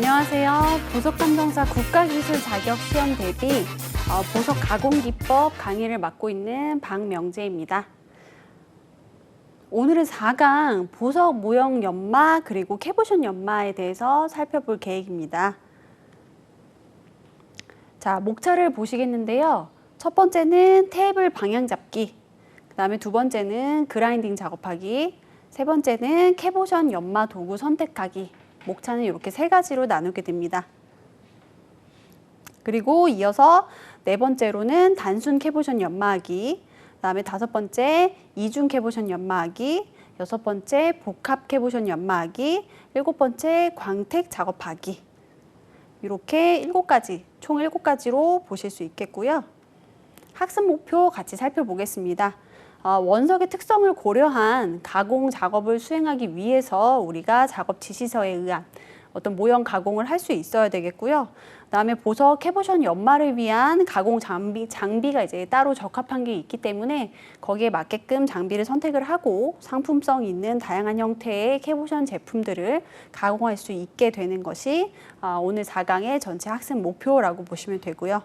안녕하세요. 보석감정사 국가기술 자격시험 대비 보석 가공기법 강의를 맡고 있는 박명재입니다. 오늘은 4강 보석 모형 연마 그리고 캐보션 연마에 대해서 살펴볼 계획입니다. 자, 목차를 보시겠는데요. 첫 번째는 테이블 방향 잡기, 그 다음에 두 번째는 그라인딩 작업하기, 세 번째는 캐보션 연마 도구 선택하기. 목차는 이렇게 세 가지로 나누게 됩니다. 그리고 이어서 네 번째로는 단순 캐보션 연마하기, 그 다음에 다섯 번째 이중 캐보션 연마하기, 여섯 번째 복합 캐보션 연마하기, 일곱 번째 광택 작업하기. 이렇게 총 7가지로 보실 수 있겠고요. 학습 목표 같이 살펴보겠습니다. 원석의 특성을 고려한 가공 작업을 수행하기 위해서 우리가 작업 지시서에 의한 어떤 모형 가공을 할 수 있어야 되겠고요. 그다음에 보석 캐보션 연마를 위한 가공 장비가 이제 따로 적합한 게 있기 때문에 거기에 맞게끔 장비를 선택을 하고 상품성 있는 다양한 형태의 캐보션 제품들을 가공할 수 있게 되는 것이 오늘 4강의 전체 학습 목표라고 보시면 되고요.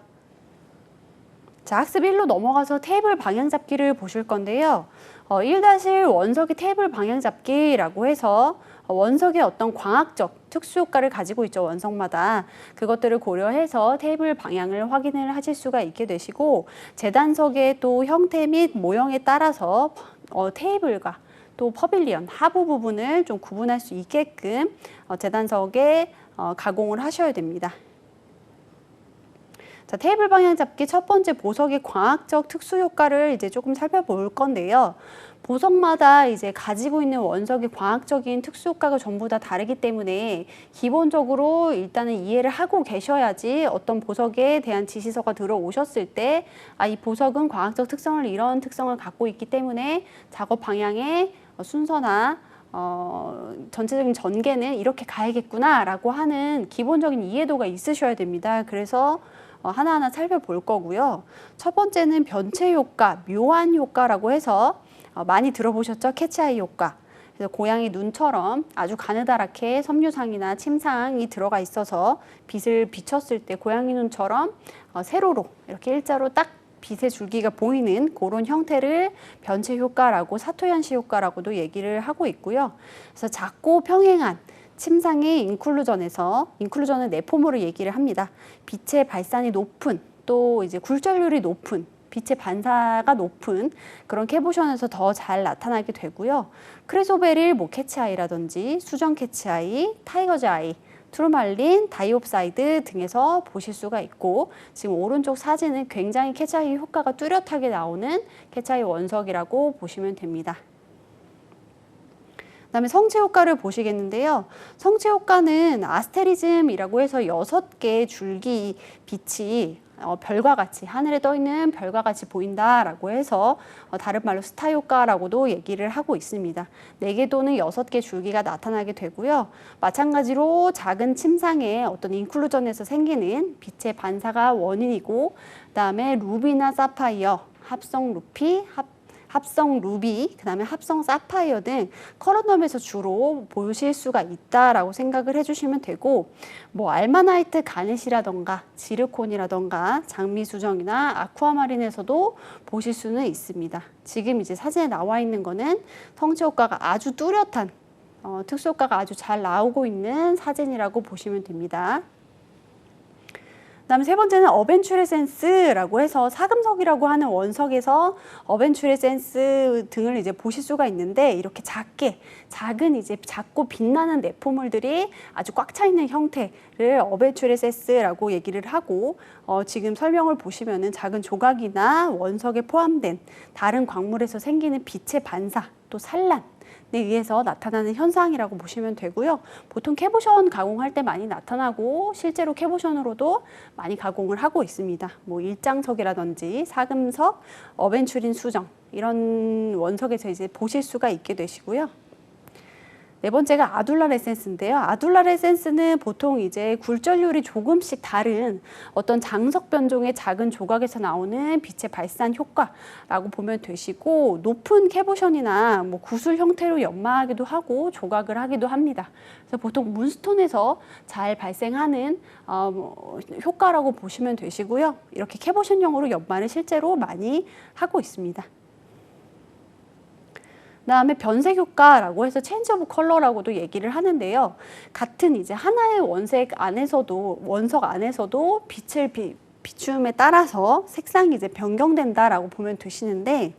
자, 학습 1로 넘어가서 테이블 방향 잡기를 보실 건데요. 1-1 원석의 테이블 방향 잡기라고 해서 원석의 어떤 광학적 특수 효과를 가지고 있죠, 원석마다. 그것들을 고려해서 테이블 방향을 확인을 하실 수가 있게 되시고, 재단석의 또 형태 및 모형에 따라서 테이블과 또 퍼빌리언 하부 부분을 좀 구분할 수 있게끔 재단석에 가공을 하셔야 됩니다. 자, 테이블 방향 잡기 첫 번째 보석의 광학적 특수 효과를 이제 조금 살펴볼 건데요. 보석마다 이제 가지고 있는 원석의 광학적인 특수 효과가 전부 다 다르기 때문에 기본적으로 일단은 이해를 하고 계셔야지 어떤 보석에 대한 지시서가 들어오셨을 때 이 보석은 광학적 특성을 이런 특성을 갖고 있기 때문에 작업 방향의 순서나 전체적인 전개는 이렇게 가야겠구나라고 하는 기본적인 이해도가 있으셔야 됩니다. 그래서 하나하나 살펴볼 거고요. 첫 번째는 변체 효과, 묘한 효과라고 해서 많이 들어보셨죠? 캐치아이 효과. 그래서 고양이 눈처럼 아주 가느다랗게 섬유상이나 침상이 들어가 있어서 빛을 비쳤을 때 고양이 눈처럼 세로로 이렇게 일자로 딱 빛의 줄기가 보이는 그런 형태를 변체 효과라고 사토얀시 효과라고도 얘기를 하고 있고요. 그래서 작고 평행한 침상의 인클루전은 내포모를 얘기를 합니다. 빛의 발산이 높은, 또 이제 굴절률이 높은, 빛의 반사가 높은 그런 캐보션에서 더 잘 나타나게 되고요. 크레소베릴 캐치아이라든지 수정 캐치아이, 타이거즈 아이, 트루말린, 다이옵사이드 등에서 보실 수가 있고, 지금 오른쪽 사진은 굉장히 캐치아이 효과가 뚜렷하게 나오는 캐치아이 원석이라고 보시면 됩니다. 그다음에 성체 효과를 보시겠는데요. 성체 효과는 아스테리즘이라고 해서 6개의 줄기 빛이 별과 같이, 하늘에 떠 있는 별과 같이 보인다라고 해서 다른 말로 스타 효과라고도 얘기를 하고 있습니다. 4개 또는 6개 줄기가 나타나게 되고요. 마찬가지로 작은 침상의 어떤 인클루전에서 생기는 빛의 반사가 원인이고, 그다음에 루비나 사파이어, 합성 루비, 그다음에 합성 사파이어 등 컬러덤에서 주로 보실 수가 있다라고 생각을 해주시면 되고, 알마나이트 가넷이라던가 지르콘이라던가 장미수정이나 아쿠아마린에서도 보실 수는 있습니다. 지금 이제 사진에 나와 있는 거는 성체 효과가 아주 뚜렷한 특수 효과가 아주 잘 나오고 있는 사진이라고 보시면 됩니다. 그다음에 세 번째는 어벤츄레센스라고 해서 사금석이라고 하는 원석에서 어벤츄레센스 등을 이제 보실 수가 있는데, 이렇게 작은 이제 작고 빛나는 내포물들이 아주 꽉 차 있는 형태를 어벤츄레센스라고 얘기를 하고, 지금 설명을 보시면은 작은 조각이나 원석에 포함된 다른 광물에서 생기는 빛의 반사, 또 산란 의해서 나타나는 현상이라고 보시면 되고요. 보통 캐보션 가공할 때 많이 나타나고 실제로 캐보션으로도 많이 가공을 하고 있습니다. 일장석이라든지 사금석, 어벤츄린 수정 이런 원석에서 이제 보실 수가 있게 되시고요. 네 번째가 아둘라 에센스인데요. 아둘라 에센스는 보통 이제 굴절률이 조금씩 다른 어떤 장석 변종의 작은 조각에서 나오는 빛의 발산 효과라고 보면 되시고, 높은 캐보션이나 뭐 구슬 형태로 연마하기도 하고 조각을 하기도 합니다. 그래서 보통 문스톤에서 잘 발생하는 효과라고 보시면 되시고요. 이렇게 캐보션형으로 연마를 실제로 많이 하고 있습니다. 그다음에 변색 효과라고 해서 체인지 오브 컬러라고도 얘기를 하는데요. 같은 이제 하나의 원석 안에서도 빛을 비춤에 따라서 색상이 이제 변경된다라고 보면 되시는데,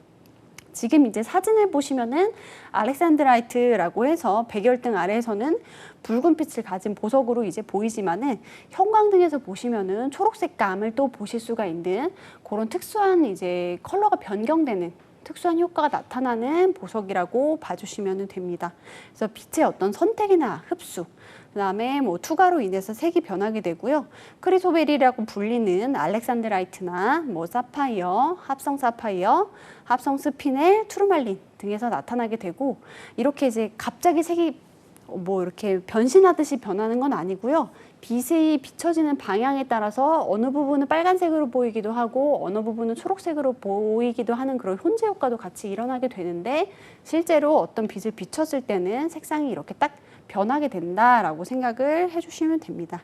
지금 이제 사진을 보시면은 알렉산드라이트라고 해서 백열등 아래에서는 붉은 빛을 가진 보석으로 이제 보이지만은, 형광등에서 보시면은 초록색 감을 또 보실 수가 있는 그런 특수한 이제 컬러가 변경되는 특수한 효과가 나타나는 보석이라고 봐주시면 됩니다. 그래서 빛의 어떤 선택이나 흡수, 그다음에 뭐 투과로 인해서 색이 변하게 되고요. 크리소베릴이라고 불리는 알렉산드라이트나 뭐 사파이어, 합성 사파이어, 합성 스피넬, 투르말린 등에서 나타나게 되고, 이렇게 이제 갑자기 색이 뭐 이렇게 변신하듯이 변하는 건 아니고요. 빛이 비춰지는 방향에 따라서 어느 부분은 빨간색으로 보이기도 하고 어느 부분은 초록색으로 보이기도 하는 그런 혼재 효과도 같이 일어나게 되는데, 실제로 어떤 빛을 비췄을 때는 색상이 이렇게 딱 변하게 된다라고 생각을 해주시면 됩니다.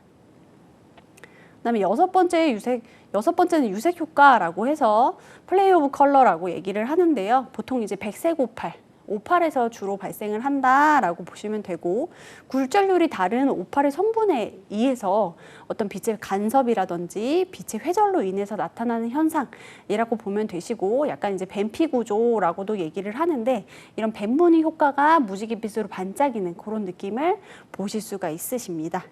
그다음에 여섯 번째는 유색 효과라고 해서 플레이 오브 컬러라고 얘기를 하는데요. 보통 이제 백색 오팔에서 주로 발생을 한다라고 보시면 되고, 굴절률이 다른 오팔의 성분에 의해서 어떤 빛의 간섭이라든지 빛의 회절로 인해서 나타나는 현상이라고 보면 되시고, 약간 이제 뱀피 구조라고도 얘기를 하는데, 이런 뱀무늬 효과가 무지갯빛으로 반짝이는 그런 느낌을 보실 수가 있으십니다.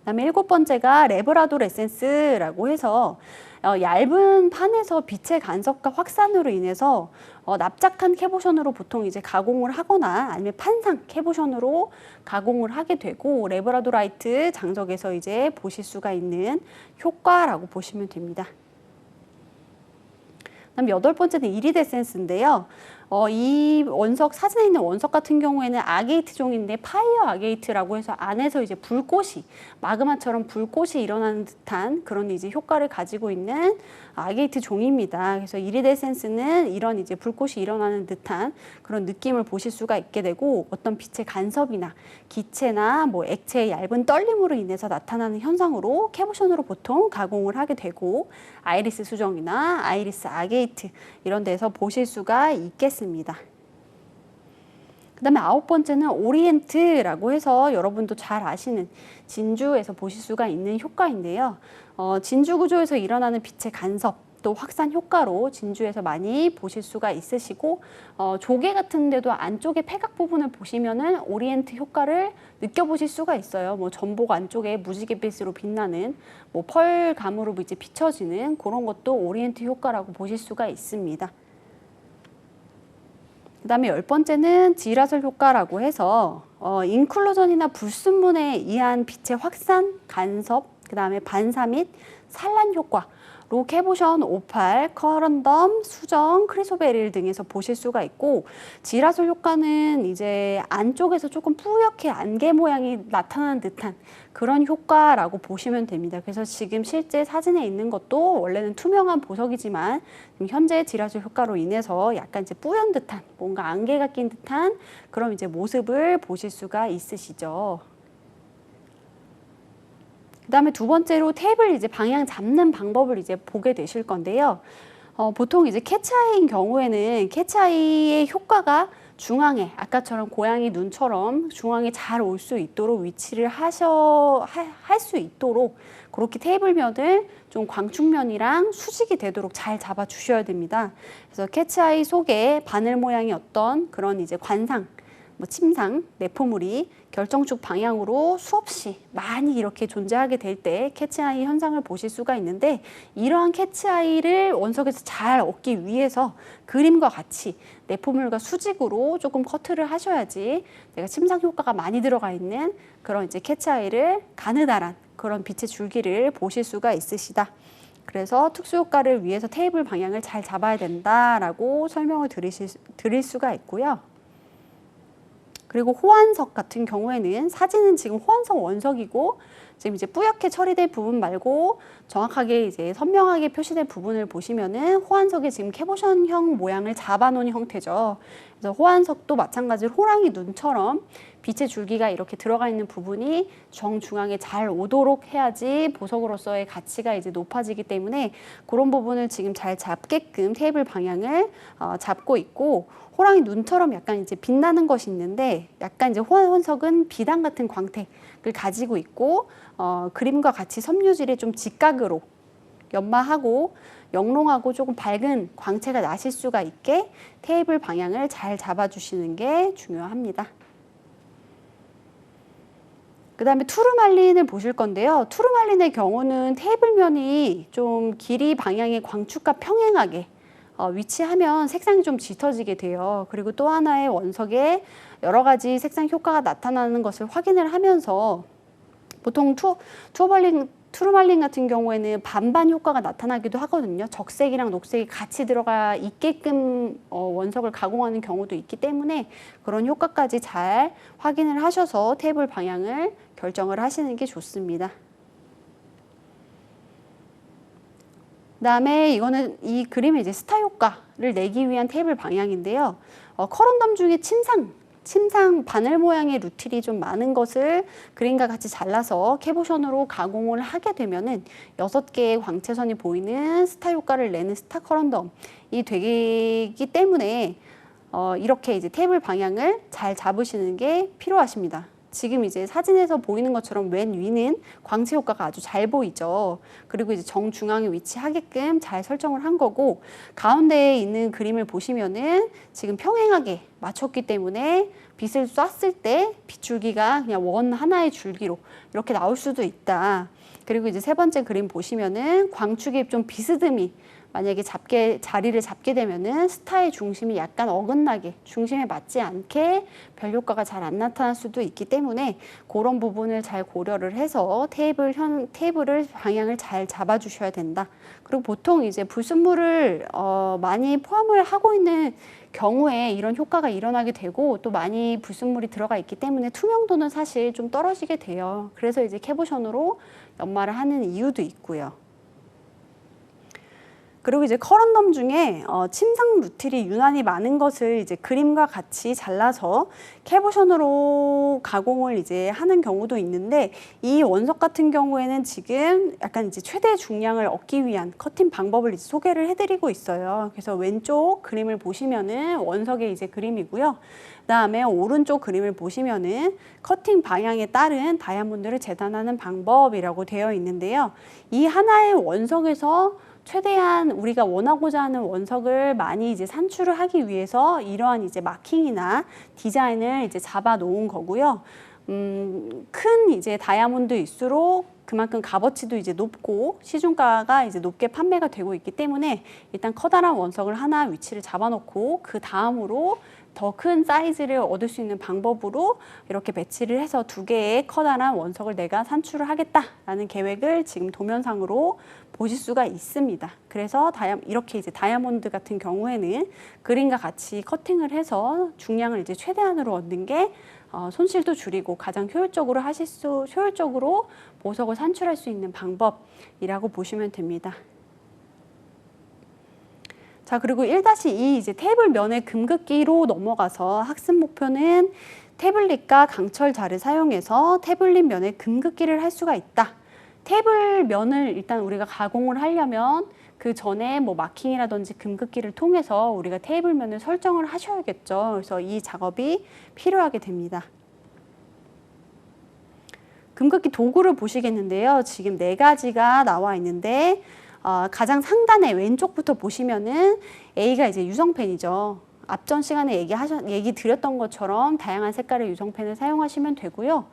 그다음에 일곱 번째가 레브라돌 에센스라고 해서 얇은 판에서 빛의 간섭과 확산으로 인해서 납작한 캐보션으로 보통 이제 가공을 하거나 아니면 판상 캐보션으로 가공을 하게 되고, 레브라도라이트 장석에서 이제 보실 수가 있는 효과라고 보시면 됩니다. 그다음 여덟 번째는 이리데센스인데요. 이 원석, 사진에 있는 원석 같은 경우에는 아게이트 종인데 파이어 아게이트라고 해서 안에서 이제 불꽃이, 마그마처럼 불꽃이 일어나는 듯한 그런 이제 효과를 가지고 있는 아게이트 종입니다. 그래서 이리데센스는 이런 이제 불꽃이 일어나는 듯한 그런 느낌을 보실 수가 있게 되고, 어떤 빛의 간섭이나 기체나 뭐 액체의 얇은 떨림으로 인해서 나타나는 현상으로 캐보션으로 보통 가공을 하게 되고, 아이리스 수정이나 아이리스 아게이트 이런 데서 보실 수가 있겠습니다. 그다음에 아홉 번째는 오리엔트라고 해서 여러분도 잘 아시는 진주에서 보실 수가 있는 효과인데요. 진주 구조에서 일어나는 빛의 간섭 또 확산 효과로 진주에서 많이 보실 수가 있으시고, 조개 같은 데도 안쪽에 패각 부분을 보시면은 오리엔트 효과를 느껴보실 수가 있어요. 뭐 전복 안쪽에 무지갯빛으로 빛나는 뭐 펄감으로 이제 비춰지는 그런 것도 오리엔트 효과라고 보실 수가 있습니다. 그다음에 열 번째는 지라솔 효과라고 해서 인클루전이나 불순물에 의한 빛의 확산, 간섭, 그다음에 반사 및 산란 효과, 캐보션, 오팔, 커런덤, 수정, 크리소베릴 등에서 보실 수가 있고, 지라솔 효과는 이제 안쪽에서 조금 뿌옇게 안개 모양이 나타나는 듯한 그런 효과라고 보시면 됩니다. 그래서 지금 실제 사진에 있는 것도 원래는 투명한 보석이지만 현재 지라솔 효과로 인해서 약간 이제 뿌연 듯한, 뭔가 안개가 낀 듯한 그런 이제 모습을 보실 수가 있으시죠. 그다음에 두 번째로 테이블 이제 방향 잡는 방법을 이제 보게 되실 건데요. 보통 이제 캐치아이인 경우에는 캐치아이의 효과가 중앙에, 아까처럼 고양이 눈처럼 중앙에 잘 올 수 있도록 위치를 할 수 있도록 그렇게 테이블면을 좀 광축면이랑 수직이 되도록 잘 잡아 주셔야 됩니다. 그래서 캐치아이 속에 바늘 모양의 어떤 그런 이제 관상, 뭐 침상, 내포물이 결정축 방향으로 수없이 많이 이렇게 존재하게 될 때 캐치아이 현상을 보실 수가 있는데, 이러한 캐치아이를 원석에서 잘 얻기 위해서 그림과 같이 내포물과 수직으로 조금 커트를 하셔야지 내가 침상 효과가 많이 들어가 있는 그런 이제 캐치아이를 가느다란 그런 빛의 줄기를 보실 수가 있으시다. 그래서 특수 효과를 위해서 테이블 방향을 잘 잡아야 된다라고 설명을 드릴 수가 있고요. 그리고 호환석 같은 경우에는 사진은 지금 호환석 원석이고 지금 이제 뿌옇게 처리된 부분 말고 정확하게 이제 선명하게 표시된 부분을 보시면은 호환석이 지금 캐보션형 모양을 잡아놓은 형태죠. 그래서 호환석도 마찬가지로 호랑이 눈처럼 빛의 줄기가 이렇게 들어가 있는 부분이 정중앙에 잘 오도록 해야지 보석으로서의 가치가 이제 높아지기 때문에 그런 부분을 지금 잘 잡게끔 테이블 방향을 잡고 있고, 호랑이 눈처럼 약간 이제 빛나는 것이 있는데 약간 이제 호환석은 비단 같은 광택을 가지고 있고 그림과 같이 섬유질이 좀 직각으로 연마하고 영롱하고 조금 밝은 광채가 나실 수가 있게 테이블 방향을 잘 잡아주시는 게 중요합니다. 그 다음에 투르말린을 보실 건데요. 투르말린의 경우는 테이블면이 좀 길이 방향의 광축과 평행하게 위치하면 색상이 좀 짙어지게 돼요. 그리고 또 하나의 원석에 여러 가지 색상 효과가 나타나는 것을 확인을 하면서 보통 투르말린 같은 경우에는 반반 효과가 나타나기도 하거든요. 적색이랑 녹색이 같이 들어가 있게끔 원석을 가공하는 경우도 있기 때문에 그런 효과까지 잘 확인을 하셔서 테이블 방향을 결정을 하시는 게 좋습니다. 그다음에 이거는 이 그림의 이제 스타 효과를 내기 위한 테이블 방향인데요. 커런덤 중에 침상 바늘 모양의 루틸이 좀 많은 것을 그림과 같이 잘라서 캐보션으로 가공을 하게 되면은 6개의 광채선이 보이는 스타 효과를 내는 스타 커런덤이 되기 때문에 이렇게 이제 테이블 방향을 잘 잡으시는 게 필요하십니다. 지금 이제 사진에서 보이는 것처럼 맨 위는 광채 효과가 아주 잘 보이죠. 그리고 이제 정중앙에 위치하게끔 잘 설정을 한 거고, 가운데에 있는 그림을 보시면은 지금 평행하게 맞췄기 때문에 빛을 쐈을 때 빛줄기가 그냥 원 하나의 줄기로 이렇게 나올 수도 있다. 그리고 이제 세 번째 그림 보시면은 광축이 좀 비스듬히 만약에 자리를 잡게 되면은 스타의 중심이 약간 어긋나게 중심에 맞지 않게 별 효과가 잘 안 나타날 수도 있기 때문에 그런 부분을 잘 고려를 해서 테이블을 방향을 잘 잡아주셔야 된다. 그리고 보통 이제 불순물을 많이 포함을 하고 있는 경우에 이런 효과가 일어나게 되고 또 많이 불순물이 들어가 있기 때문에 투명도는 사실 좀 떨어지게 돼요. 그래서 이제 캐보션으로 연마를 하는 이유도 있고요. 그리고 이제 커런덤 중에 침상 루틸이 유난히 많은 것을 이제 그림과 같이 잘라서 캐보션으로 가공을 이제 하는 경우도 있는데, 이 원석 같은 경우에는 지금 약간 이제 최대 중량을 얻기 위한 커팅 방법을 이제 소개를 해드리고 있어요. 그래서 왼쪽 그림을 보시면은 원석의 이제 그림이고요. 그다음에 오른쪽 그림을 보시면은 커팅 방향에 따른 다이아몬드를 재단하는 방법이라고 되어 있는데요. 이 하나의 원석에서 최대한 우리가 원하고자 하는 원석을 많이 이제 산출을 하기 위해서 이러한 이제 마킹이나 디자인을 이제 잡아 놓은 거고요. 큰 이제 다이아몬드일수록 그만큼 값어치도 이제 높고 시중가가 이제 높게 판매가 되고 있기 때문에 일단 커다란 원석을 하나 위치를 잡아 놓고 그 다음으로 더 큰 사이즈를 얻을 수 있는 방법으로 이렇게 배치를 해서 2개의 커다란 원석을 내가 산출을 하겠다라는 계획을 지금 도면상으로 보실 수가 있습니다. 그래서 이렇게 이제 다이아몬드 같은 경우에는 그림과 같이 커팅을 해서 중량을 이제 최대한으로 얻는 게 손실도 줄이고 가장 효율적으로 보석을 산출할 수 있는 방법이라고 보시면 됩니다. 자, 그리고 1-2 이제 테이블 면의 금극기로 넘어가서 학습 목표는 태블릿과 강철 자를 사용해서 태블릿 면의 금극기를 할 수가 있다. 테이블 면을 일단 우리가 가공을 하려면 그 전에 뭐 마킹이라든지 금극기를 통해서 우리가 테이블 면을 설정을 하셔야겠죠. 그래서 이 작업이 필요하게 됩니다. 금극기 도구를 보시겠는데요. 지금 4가지가 나와 있는데 가장 상단에 왼쪽부터 보시면은 A가 이제 유성펜이죠. 앞전 시간에 얘기 드렸던 것처럼 다양한 색깔의 유성펜을 사용하시면 되고요.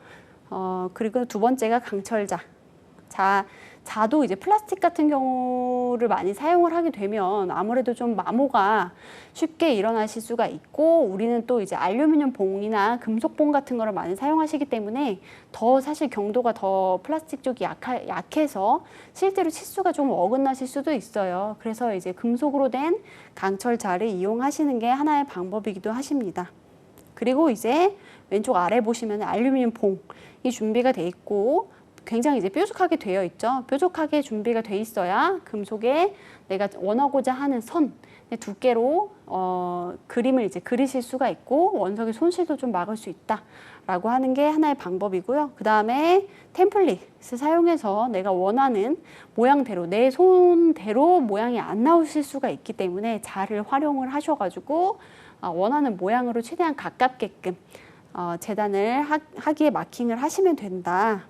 그리고 두 번째가 강철자. 자도 이제 플라스틱 같은 경우를 많이 사용을 하게 되면 아무래도 좀 마모가 쉽게 일어나실 수가 있고, 우리는 또 이제 알루미늄 봉이나 금속 봉 같은 거를 많이 사용하시기 때문에 더 사실 경도가 더 플라스틱 쪽이 약해서 실제로 치수가 좀 어긋나실 수도 있어요. 그래서 이제 금속으로 된 강철 자를 이용하시는 게 하나의 방법이기도 하십니다. 그리고 이제 왼쪽 아래 보시면 알루미늄 봉이 준비가 돼 있고 굉장히 이제 뾰족하게 되어 있죠. 뾰족하게 준비가 돼 있어야 금속에 내가 원하고자 하는 선 두께로 그림을 이제 그리실 수가 있고 원석의 손실도 좀 막을 수 있다라고 하는 게 하나의 방법이고요. 그 다음에 템플릿을 사용해서 내가 원하는 모양대로 내 손대로 모양이 안 나오실 수가 있기 때문에 잘을 활용을 하셔가지고 원하는 모양으로 최대한 가깝게끔 재단을 하기에 마킹을 하시면 된다.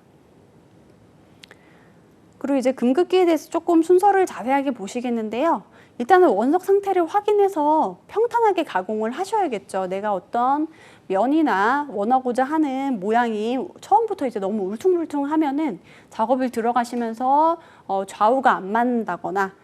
그리고 이제 금극기에 대해서 조금 순서를 자세하게 보시겠는데요. 일단은 원석 상태를 확인해서 평탄하게 가공을 하셔야겠죠. 내가 어떤 면이나 원하고자 하는 모양이 처음부터 이제 너무 울퉁불퉁하면은 작업을 들어가시면서 좌우가 안 맞는다거나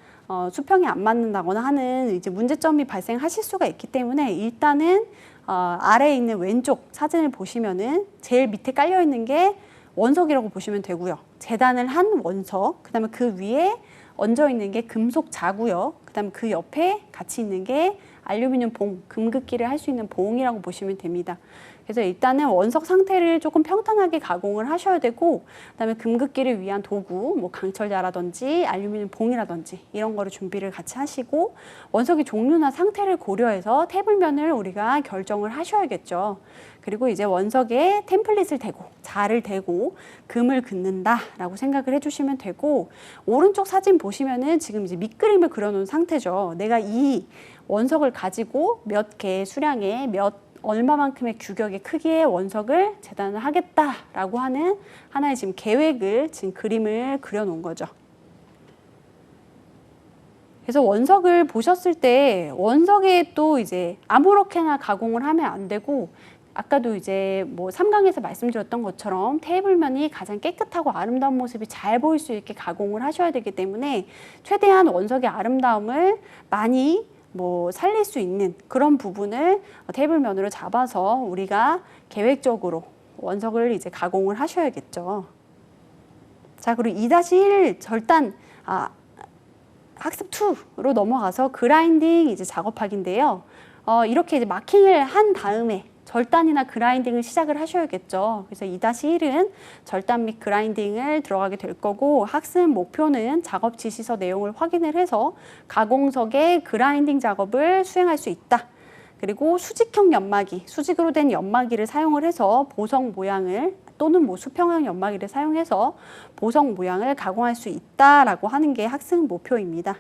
수평이 안 맞는다거나 하는 이제 문제점이 발생하실 수가 있기 때문에 일단은 아래에 있는 왼쪽 사진을 보시면은 제일 밑에 깔려 있는 게 원석이라고 보시면 되고요. 재단을 한 원석, 그다음에 그 위에 얹어 있는 게 금속 자고요. 그다음에 그 옆에 같이 있는 게 알루미늄 봉, 금극기를 할 수 있는 봉이라고 보시면 됩니다. 그래서 일단은 원석 상태를 조금 평탄하게 가공을 하셔야 되고, 그다음에 금극기를 위한 도구, 뭐 강철자라든지 알루미늄 봉이라든지 이런 거를 준비를 같이 하시고, 원석의 종류나 상태를 고려해서 테이블면을 우리가 결정을 하셔야겠죠. 그리고 이제 원석에 템플릿을 대고 자를 대고 금을 긋는다라고 생각을 해주시면 되고, 오른쪽 사진 보시면은 지금 이제 밑그림을 그려놓은 상태죠. 내가 이 원석을 가지고 몇 개의 수량의 얼마만큼의 규격의 크기의 원석을 재단을 하겠다라고 하는 하나의 지금 계획을 지금 그림을 그려놓은 거죠. 그래서 원석을 보셨을 때 원석에 또 이제 아무렇게나 가공을 하면 안 되고, 아까도 이제 뭐 3강에서 말씀드렸던 것처럼 테이블면이 가장 깨끗하고 아름다운 모습이 잘 보일 수 있게 가공을 하셔야 되기 때문에 최대한 원석의 아름다움을 많이 살릴 수 있는 그런 부분을 테이블면으로 잡아서 우리가 계획적으로 원석을 이제 가공을 하셔야겠죠. 자, 그리고 2-1 절단 학습 2로 넘어가서 그라인딩 이제 작업하기인데요. 이렇게 이제 마킹을 한 다음에 절단이나 그라인딩을 시작을 하셔야겠죠. 그래서 2-1은 절단 및 그라인딩을 들어가게 될 거고, 학습 목표는 작업 지시서 내용을 확인을 해서 가공석의 그라인딩 작업을 수행할 수 있다. 그리고 수직형 연마기, 수직으로 된 연마기를 사용을 해서 보석 모양을 또는 수평형 연마기를 사용해서 보석 모양을 가공할 수 있다라고 하는 게 학습 목표입니다.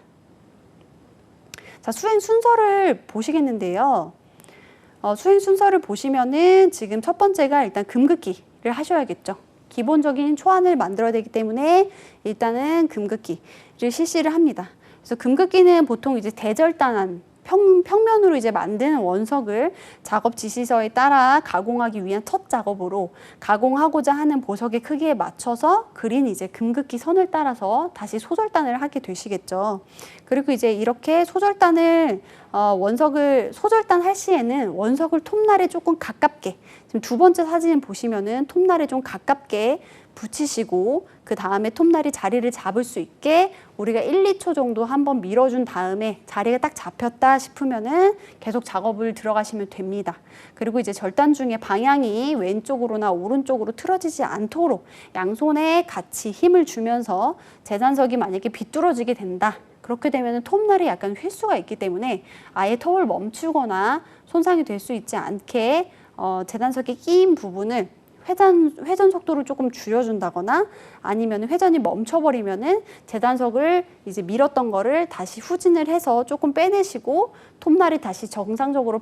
자, 수행 순서를 보시겠는데요. 수행 순서를 보시면은 지금 첫 번째가 일단 금극기를 하셔야겠죠. 기본적인 초안을 만들어야 되기 때문에 일단은 금극기를 실시를 합니다. 그래서 금극기는 보통 이제 대절단한 평면으로 이제 만든 원석을 작업 지시서에 따라 가공하기 위한 첫 작업으로 가공하고자 하는 보석의 크기에 맞춰서 그린 이제 금극기 선을 따라서 다시 소절단을 하게 되시겠죠. 그리고 이제 이렇게 소절단을 소절단 할 시에는 원석을 톱날에 조금 가깝게, 지금 두 번째 사진 보시면은 톱날에 좀 가깝게 붙이시고, 그 다음에 톱날이 자리를 잡을 수 있게 우리가 1-2초 정도 한번 밀어준 다음에 자리가 딱 잡혔다 싶으면은 계속 작업을 들어가시면 됩니다. 그리고 이제 절단 중에 방향이 왼쪽으로나 오른쪽으로 틀어지지 않도록 양손에 같이 힘을 주면서 재단석이 만약에 비뚤어지게 된다. 그렇게 되면 톱날이 약간 휠 수가 있기 때문에 아예 톱을 멈추거나 손상이 될 수 있지 않게 재단석에 끼인 부분을 회전 속도를 조금 줄여준다거나 아니면 회전이 멈춰버리면은 재단석을 이제 밀었던 거를 다시 후진을 해서 조금 빼내시고 톱날이 다시 정상적으로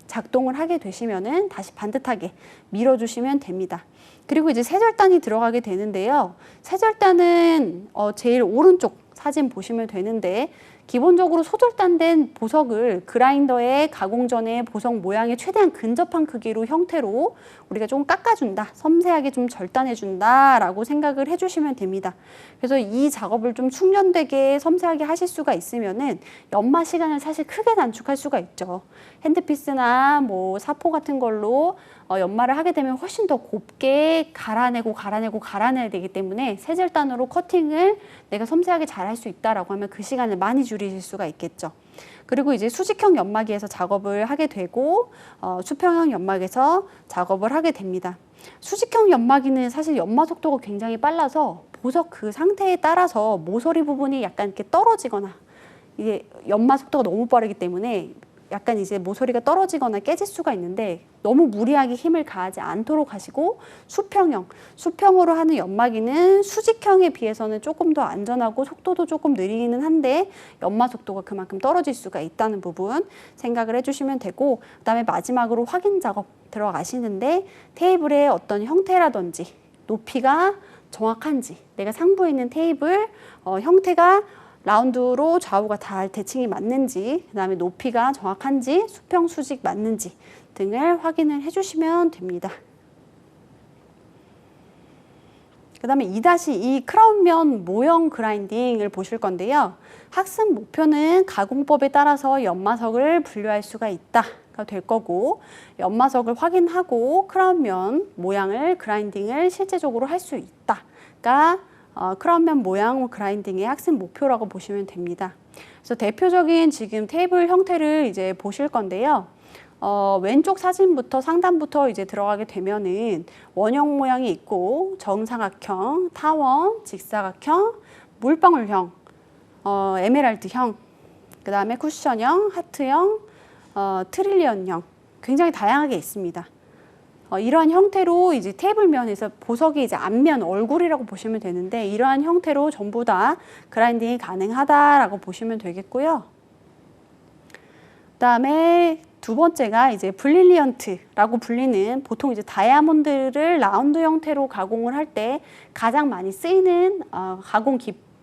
작동을 하게 되시면은 다시 반듯하게 밀어주시면 됩니다. 그리고 이제 세절단이 들어가게 되는데요. 세절단은 제일 오른쪽 사진 보시면 되는데, 기본적으로 소절단된 보석을 그라인더에 가공 전에 보석 모양에 최대한 근접한 크기로 형태로 우리가 좀 깎아준다, 섬세하게 좀 절단해준다 라고 생각을 해주시면 됩니다. 그래서 이 작업을 좀 숙련되게 섬세하게 하실 수가 있으면은 연마 시간을 사실 크게 단축할 수가 있죠. 핸드피스나 사포 같은 걸로 연마를 하게 되면 훨씬 더 곱게 갈아내야 되기 때문에 세절단으로 커팅을 내가 섬세하게 잘 할 수 있다라고 하면 그 시간을 많이 줄이실 수가 있겠죠. 그리고 이제 수직형 연마기에서 작업을 하게 되고 수평형 연마기에서 작업을 하게 됩니다. 수직형 연마기는 사실 연마 속도가 굉장히 빨라서 보석 그 상태에 따라서 모서리 부분이 약간 이렇게 떨어지거나, 이게 연마 속도가 너무 빠르기 때문에 약간 이제 모서리가 떨어지거나 깨질 수가 있는데, 너무 무리하게 힘을 가하지 않도록 하시고, 수평으로 하는 연마기는 수직형에 비해서는 조금 더 안전하고 속도도 조금 느리기는 한데 연마 속도가 그만큼 떨어질 수가 있다는 부분 생각을 해주시면 되고, 그다음에 마지막으로 확인 작업 들어가시는데 테이블의 어떤 형태라든지 높이가 정확한지, 내가 상부에 있는 테이블 형태가 라운드로 좌우가 다 대칭이 맞는지, 그 다음에 높이가 정확한지, 수평, 수직 맞는지 등을 확인을 해주시면 됩니다. 그 다음에 2-2 크라운면 모형 그라인딩을 보실 건데요. 학습 목표는 가공법에 따라서 연마석을 분류할 수가 있다가 될 거고, 연마석을 확인하고 크라운면 모양을 그라인딩을 실제적으로 할 수 있다가 크라운면 모양 그라인딩의 학습 목표라고 보시면 됩니다. 그래서 대표적인 지금 테이블 형태를 이제 보실 건데요. 왼쪽 사진부터 상단부터 이제 들어가게 되면은 원형 모양이 있고, 정사각형, 타원, 직사각형, 물방울형, 에메랄드형, 그 다음에 쿠션형, 하트형, 트릴리언형, 굉장히 다양하게 있습니다. 이러한 형태로 이제 테이블면에서 보석이 이제 앞면 얼굴이라고 보시면 되는데, 이러한 형태로 전부 다 그라인딩이 가능하다라고 보시면 되겠고요. 그다음에 두 번째가 이제 브릴리언트라고 불리는, 보통 이제 다이아몬드를 라운드 형태로 가공을 할 때 가장 많이 쓰이는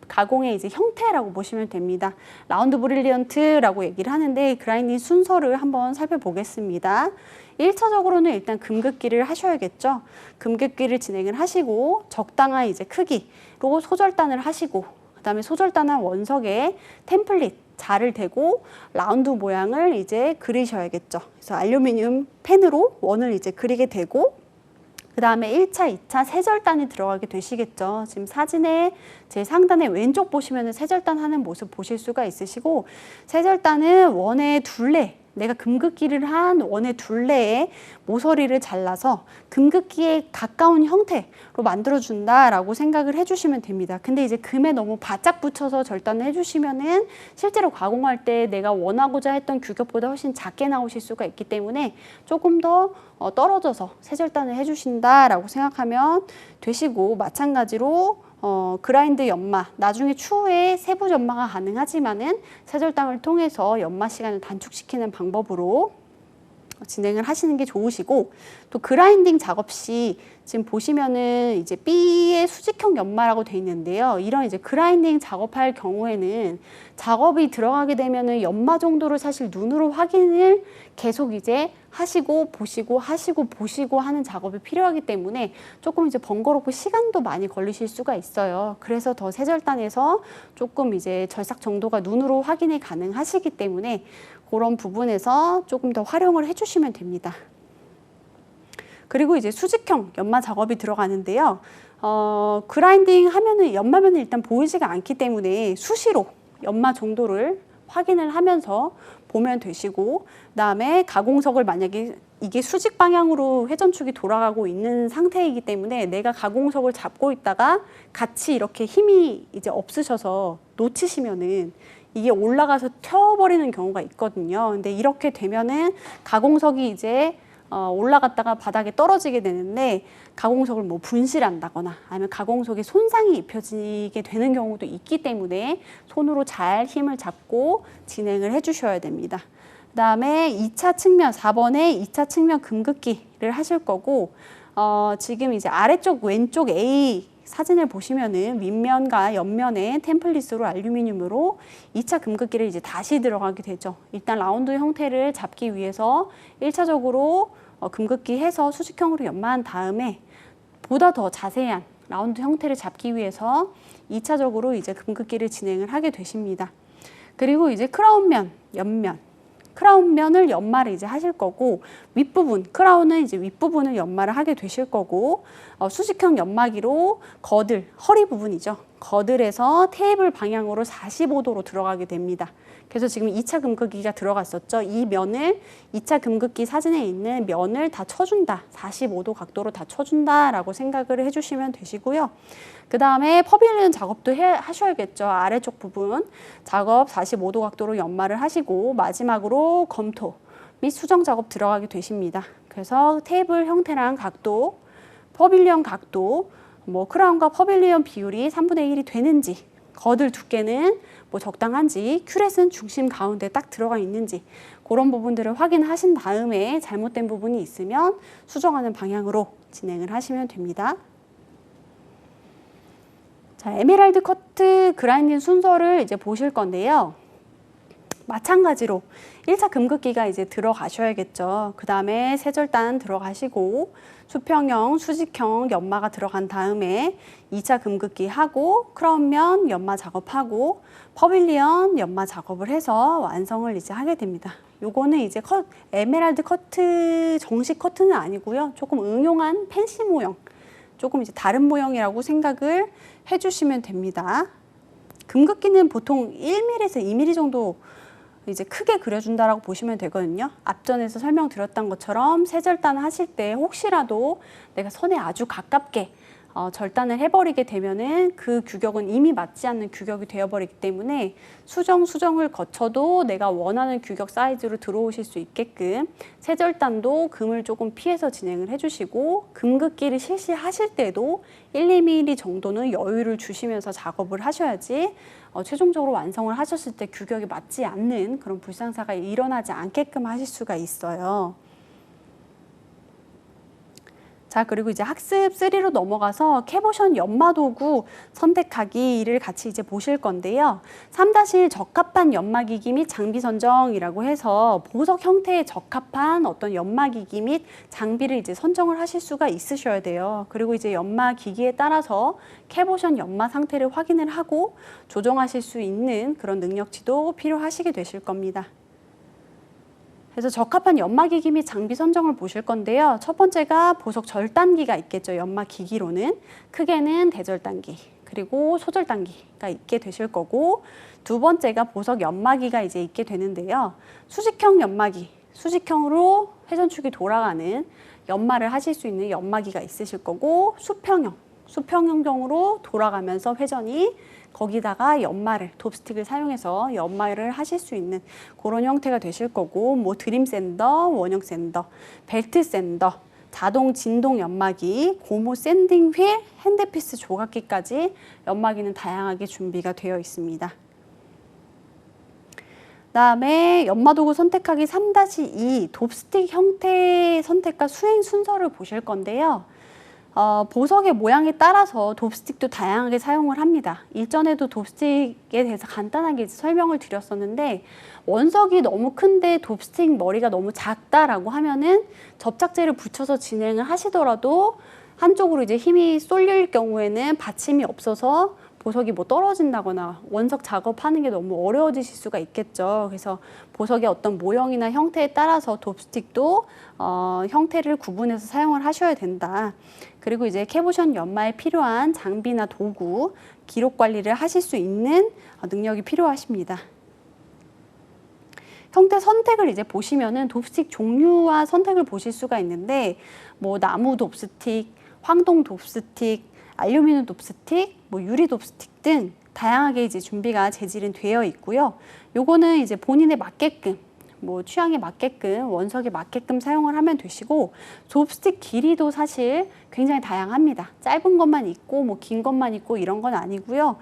가공의 이제 형태라고 보시면 됩니다. 라운드 브릴리언트라고 얘기를 하는데, 그라인딩 순서를 한번 살펴보겠습니다. 1차적으로는 일단 금긋기를 하셔야겠죠. 금긋기를 진행을 하시고 적당한 이제 크기로 소절단을 하시고, 그다음에 소절단한 원석에 템플릿 자를 대고 라운드 모양을 이제 그리셔야겠죠. 그래서 알루미늄 펜으로 원을 이제 그리게 되고, 그 다음에 1차, 2차 세절단이 들어가게 되시겠죠. 지금 사진의 제 상단에 왼쪽 보시면 세절단 하는 모습 보실 수가 있으시고, 세절단은 원의 둘레, 내가 금긋기를 한 원의 둘레에 모서리를 잘라서 금긋기에 가까운 형태로 만들어준다라고 생각을 해주시면 됩니다. 근데 이제 금에 너무 바짝 붙여서 절단을 해주시면은 실제로 가공할 때 내가 원하고자 했던 규격보다 훨씬 작게 나오실 수가 있기 때문에 조금 더 떨어져서 세절단을 해주신다라고 생각하면 되시고, 마찬가지로 그라인드 연마, 나중에 추후에 세부 연마가 가능하지만은 세절단을 통해서 연마 시간을 단축시키는 방법으로 진행을 하시는 게 좋으시고, 또 그라인딩 작업 시 지금 보시면은 이제 B의 수직형 연마라고 되어 있는데요. 이런 이제 그라인딩 작업할 경우에는 작업이 들어가게 되면은 연마 정도를 사실 눈으로 확인을 계속 이제 하시고 보시고 하시고 보시고 하는 작업이 필요하기 때문에 조금 이제 번거롭고 시간도 많이 걸리실 수가 있어요. 그래서 더 세절단에서 조금 이제 절삭 정도가 눈으로 확인이 가능하시기 때문에 그런 부분에서 조금 더 활용을 해주시면 됩니다. 그리고 이제 수직형 연마 작업이 들어가는데요. 그라인딩 하면은 연마면은 일단 보이지가 않기 때문에 수시로 연마 정도를 확인을 하면서 보면 되시고, 그다음에 가공석을 만약에 이게 수직 방향으로 회전축이 돌아가고 있는 상태이기 때문에 내가 가공석을 잡고 있다가 같이 이렇게 힘이 이제 없으셔서 놓치시면은 이게 올라가서 튀어버리는 경우가 있거든요. 근데 이렇게 되면은 가공석이 이제 올라갔다가 바닥에 떨어지게 되는데, 가공석을 뭐 분실한다거나 아니면 가공석에 손상이 입혀지게 되는 경우도 있기 때문에 손으로 잘 힘을 잡고 진행을 해주셔야 됩니다. 그 다음에 2차 측면, 4번에 2차 측면 금긋기를 하실 거고, 지금 이제 아래쪽 왼쪽 A 사진을 보시면은 윗면과 옆면에 템플릿으로 알루미늄으로 2차 금긋기를 이제 다시 들어가게 되죠. 일단 라운드 형태를 잡기 위해서 1차적으로 금긋기 해서 수직형으로 연마한 다음에 보다 더 자세한 라운드 형태를 잡기 위해서 2차적으로 이제 금긋기를 진행을 하게 되십니다. 그리고 이제 크라운면, 옆면, 크라운면을 연마를 이제 하실 거고, 윗부분, 크라운은 이제 윗부분을 연마를 하게 되실 거고, 수직형 연마기로 거들, 허리 부분이죠. 거들에서 테이블 방향으로 45도로 들어가게 됩니다. 그래서 지금 2차 금극기가 들어갔었죠. 이 면을 2차 금극기 사진에 있는 면을 다 쳐준다. 45도 각도로 다 쳐준다라고 생각을 해주시면 되시고요. 그 다음에 퍼빌리언 작업도 하셔야겠죠. 아래쪽 부분 작업 45도 각도로 연마를 하시고 마지막으로 검토 및 수정 작업 들어가게 되십니다. 그래서 테이블 형태랑 각도, 퍼빌리언 각도, 뭐 크라운과 퍼빌리언 비율이 3분의 1이 되는지, 거들 두께는 뭐 적당한지, 큐렛은 중심 가운데 딱 들어가 있는지 그런 부분들을 확인하신 다음에 잘못된 부분이 있으면 수정하는 방향으로 진행을 하시면 됩니다. 자, 에메랄드 커트 그라인딩 순서를 이제 보실 건데요. 마찬가지로 1차 금극기가 이제 들어가셔야겠죠. 그 다음에 세절단 들어가시고 수평형, 수직형 연마가 들어간 다음에 2차 금극기 하고 크라운면 연마 작업하고 퍼빌리언 연마 작업을 해서 완성을 이제 하게 됩니다. 요거는 이제 에메랄드 커트 정식 커트는 아니고요. 조금 응용한 펜시 모형, 조금 이제 다른 모형이라고 생각을 해주시면 됩니다. 금극기는 보통 1mm에서 2mm 정도 이제 크게 그려준다라고 보시면 되거든요. 앞전에서 설명드렸던 것처럼 세절단 하실 때 혹시라도 내가 선에 아주 가깝게 절단을 해버리게 되면은 그 규격은 이미 맞지 않는 규격이 되어버리기 때문에 수정을 거쳐도 내가 원하는 규격 사이즈로 들어오실 수 있게끔 세절단도 금을 조금 피해서 진행을 해주시고 금극기를 실시하실 때도 1, 2mm 정도는 여유를 주시면서 작업을 하셔야지 최종적으로 완성을 하셨을 때 규격이 맞지 않는 그런 불상사가 일어나지 않게끔 하실 수가 있어요. 자, 그리고 이제 학습 3로 넘어가서 캐보션 연마도구 선택하기를 같이 이제 보실 건데요. 3-1 적합한 연마기기 및 장비 선정이라고 해서 보석 형태에 적합한 어떤 연마기기 및 장비를 이제 선정을 하실 수가 있으셔야 돼요. 그리고 이제 연마기기에 따라서 캐보션 연마 상태를 확인을 하고 조정하실 수 있는 그런 능력치도 필요하시게 되실 겁니다. 그래서 적합한 연마기기 및 장비 선정을 보실 건데요. 첫 번째가 보석 절단기가 있겠죠. 연마기기로는. 크게는 대절단기, 그리고 소절단기가 있게 되실 거고, 두 번째가 보석 연마기가 이제 있게 되는데요. 수직형 연마기, 수직형으로 회전축이 돌아가는 연마를 하실 수 있는 연마기가 있으실 거고, 수평형으로 돌아가면서 회전이 거기다가 연마를, 톱스틱을 사용해서 연마를 하실 수 있는 그런 형태가 되실 거고, 뭐 드림 샌더, 원형 샌더, 벨트 샌더, 자동 진동 연마기, 고무 샌딩 휠, 핸드피스 조각기까지 연마기는 다양하게 준비가 되어 있습니다. 그다음에 연마도구 선택하기 3-2 톱스틱 형태 선택과 수행 순서를 보실 건데요. 보석의 모양에 따라서 톱스틱도 다양하게 사용을 합니다. 일전에도 톱스틱에 대해서 간단하게 설명을 드렸었는데, 원석이 너무 큰데 톱스틱 머리가 너무 작다라고 하면은 접착제를 붙여서 진행을 하시더라도 한쪽으로 이제 힘이 쏠릴 경우에는 받침이 없어서 보석이 뭐 떨어진다거나 원석 작업하는 게 너무 어려워지실 수가 있겠죠. 그래서 보석의 어떤 모형이나 형태에 따라서 톱스틱도 형태를 구분해서 사용을 하셔야 된다. 그리고 이제 캐보션 연마에 필요한 장비나 도구, 기록 관리를 하실 수 있는 능력이 필요하십니다. 형태 선택을 이제 보시면은 톱스틱 종류와 선택을 보실 수가 있는데, 뭐 나무 톱스틱, 황동 톱스틱, 알루미늄 톱스틱, 뭐 유리 톱스틱 등 다양하게 이제 준비가 재질은 되어 있고요. 요거는 이제 본인에 맞게끔, 뭐 취향에 맞게끔, 원석에 맞게끔 사용을 하면 되시고, 톱스틱 길이도 사실 굉장히 다양합니다. 짧은 것만 있고 뭐 긴 것만 있고 이런 건 아니고요.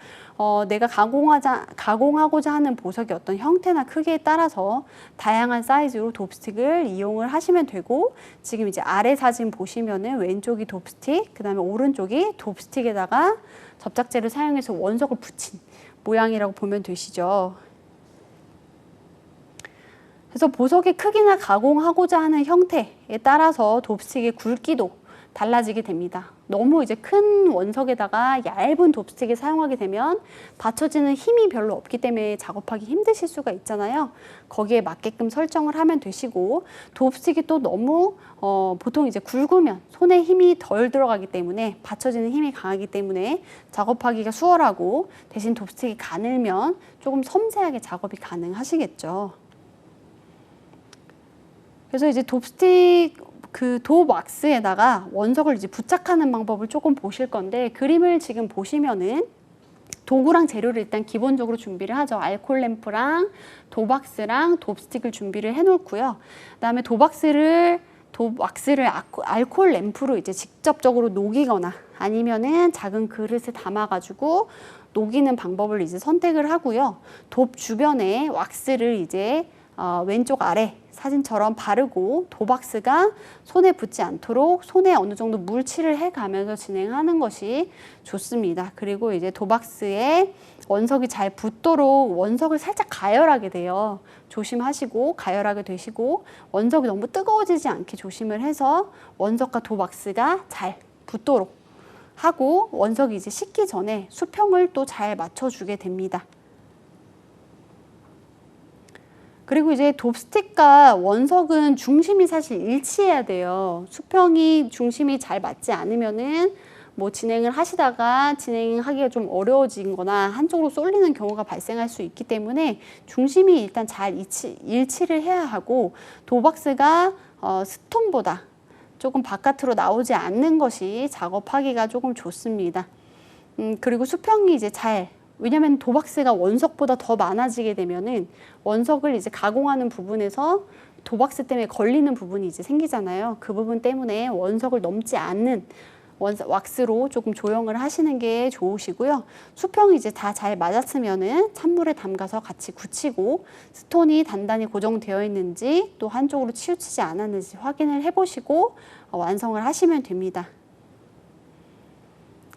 내가 가공하고자 하는 보석의 어떤 형태나 크기에 따라서 다양한 사이즈로 톱스틱을 이용을 하시면 되고, 지금 이제 아래 사진 보시면은 왼쪽이 톱스틱, 그 다음에 오른쪽이 톱스틱에다가 접착제를 사용해서 원석을 붙인 모양이라고 보면 되시죠. 그래서 보석의 크기나 가공하고자 하는 형태에 따라서 톱스틱의 굵기도 달라지게 됩니다. 너무 이제 큰 원석에다가 얇은 돛스틱을 사용하게 되면 받쳐지는 힘이 별로 없기 때문에 작업하기 힘드실 수가 있잖아요. 거기에 맞게끔 설정을 하면 되시고, 돛스틱이 또 너무 보통 이제 굵으면 손에 힘이 덜 들어가기 때문에 받쳐지는 힘이 강하기 때문에 작업하기가 수월하고, 대신 돛스틱이 가늘면 조금 섬세하게 작업이 가능하시겠죠. 그래서 이제 돛스틱 돛 왁스에다가 원석을 이제 부착하는 방법을 조금 보실 건데, 그림을 지금 보시면은 도구랑 재료를 일단 기본적으로 준비를 하죠. 알콜 램프랑 돛왁스랑 돛스틱을 준비를 해 놓고요. 그다음에 돛왁스를 알콜 램프로 이제 직접적으로 녹이거나 아니면은 작은 그릇에 담아가지고 녹이는 방법을 이제 선택을 하고요. 돛 주변에 왁스를 이제 왼쪽 아래 사진처럼 바르고, 돛왁스가 손에 붙지 않도록 손에 어느 정도 물칠을 해가면서 진행하는 것이 좋습니다. 그리고 이제 돛왁스에 원석이 잘 붙도록 원석을 살짝 가열하게 돼요. 조심하시고 가열하게 되시고, 원석이 너무 뜨거워지지 않게 조심을 해서 원석과 돛왁스가 잘 붙도록 하고, 원석이 이제 식기 전에 수평을 또 잘 맞춰주게 됩니다. 그리고 이제 돛스틱과 원석은 중심이 사실 일치해야 돼요. 수평이 중심이 잘 맞지 않으면은 뭐 진행을 하시다가 진행하기가 좀 어려워진 거나 한쪽으로 쏠리는 경우가 발생할 수 있기 때문에 중심이 일단 잘 일치를 해야 하고, 돛왁스가 스톤보다 조금 바깥으로 나오지 않는 것이 작업하기가 조금 좋습니다. 그리고 수평이 이제 왜냐면 돛왁스가 원석보다 더 많아지게 되면은 원석을 이제 가공하는 부분에서 돛왁스 때문에 걸리는 부분이 이제 생기잖아요. 그 부분 때문에 원석을 넘지 않는 왁스로 조금 조형을 하시는 게 좋으시고요. 수평이 이제 다 잘 맞았으면은 찬물에 담가서 같이 굳히고, 스톤이 단단히 고정되어 있는지 또 한쪽으로 치우치지 않았는지 확인을 해보시고 완성을 하시면 됩니다.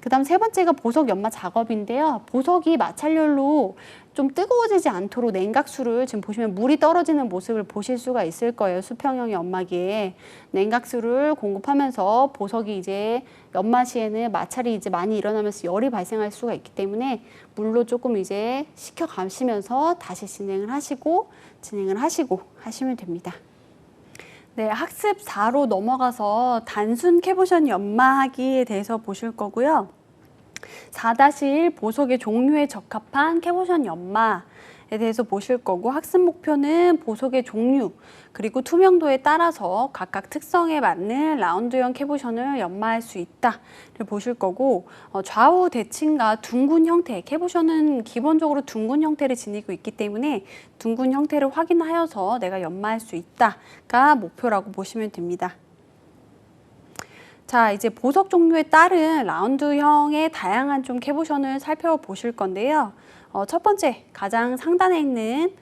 그 다음 세 번째가 보석 연마 작업인데요. 보석이 마찰열로 좀 뜨거워지지 않도록 냉각수를, 지금 보시면 물이 떨어지는 모습을 보실 수가 있을 거예요. 수평형 연마기에 냉각수를 공급하면서 보석이 이제 연마 시에는 마찰이 이제 많이 일어나면서 열이 발생할 수가 있기 때문에 물로 조금 이제 식혀 가시면서 다시 진행을 하시고 하시면 됩니다. 네, 학습 4로 넘어가서 단순 캐보션 연마하기에 대해서 보실 거고요. 4-1 보석의 종류에 적합한 캐보션 연마에 대해서 보실 거고, 학습 목표는 보석의 종류 그리고 투명도에 따라서 각각 특성에 맞는 라운드형 캐보션을 연마할 수 있다를 보실 거고, 좌우 대칭과 둥근 형태, 캐보션은 기본적으로 둥근 형태를 지니고 있기 때문에 둥근 형태를 확인하여서 내가 연마할 수 있다가 목표라고 보시면 됩니다. 자, 이제 보석 종류에 따른 라운드형의 다양한 좀 캐보션을 살펴보실 건데요. 첫 번째, 가장 상단에 있는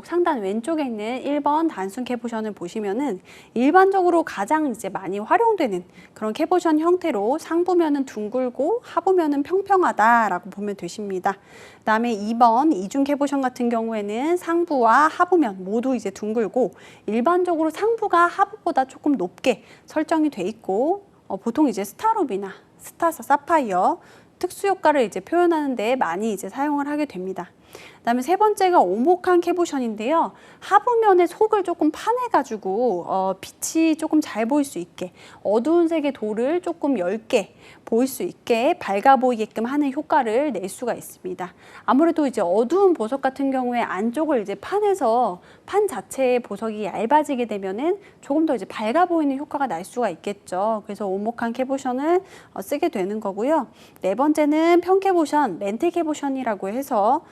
상단 왼쪽에 있는 1번 단순 캐보션을 보시면은 일반적으로 가장 이제 많이 활용되는 그런 캐보션 형태로 상부면은 둥글고 하부면은 평평하다라고 보면 되십니다. 그다음에 2번 이중 캐보션 같은 경우에는 상부와 하부면 모두 이제 둥글고, 일반적으로 상부가 하부보다 조금 높게 설정이 돼 있고, 보통 이제 스타루비나 스타사 사파이어 특수 효과를 이제 표현하는 데 많이 이제 사용을 하게 됩니다. 그다음에 세 번째가 오목한 캐보션인데요. 하부면에 속을 조금 파내가지고 빛이 조금 잘 보일 수 있게, 어두운 색의 돌을 조금 엷게 보일 수 있게 밝아 보이게끔 하는 효과를 낼 수가 있습니다. 아무래도 이제 어두운 보석 같은 경우에 안쪽을 이제 파내서 판 자체의 보석이 얇아지게 되면은 조금 더 이제 밝아 보이는 효과가 날 수가 있겠죠. 그래서 오목한 캐보션을 쓰게 되는 거고요. 네 번째는 평캐보션, 렌트 캐보션이라고 해서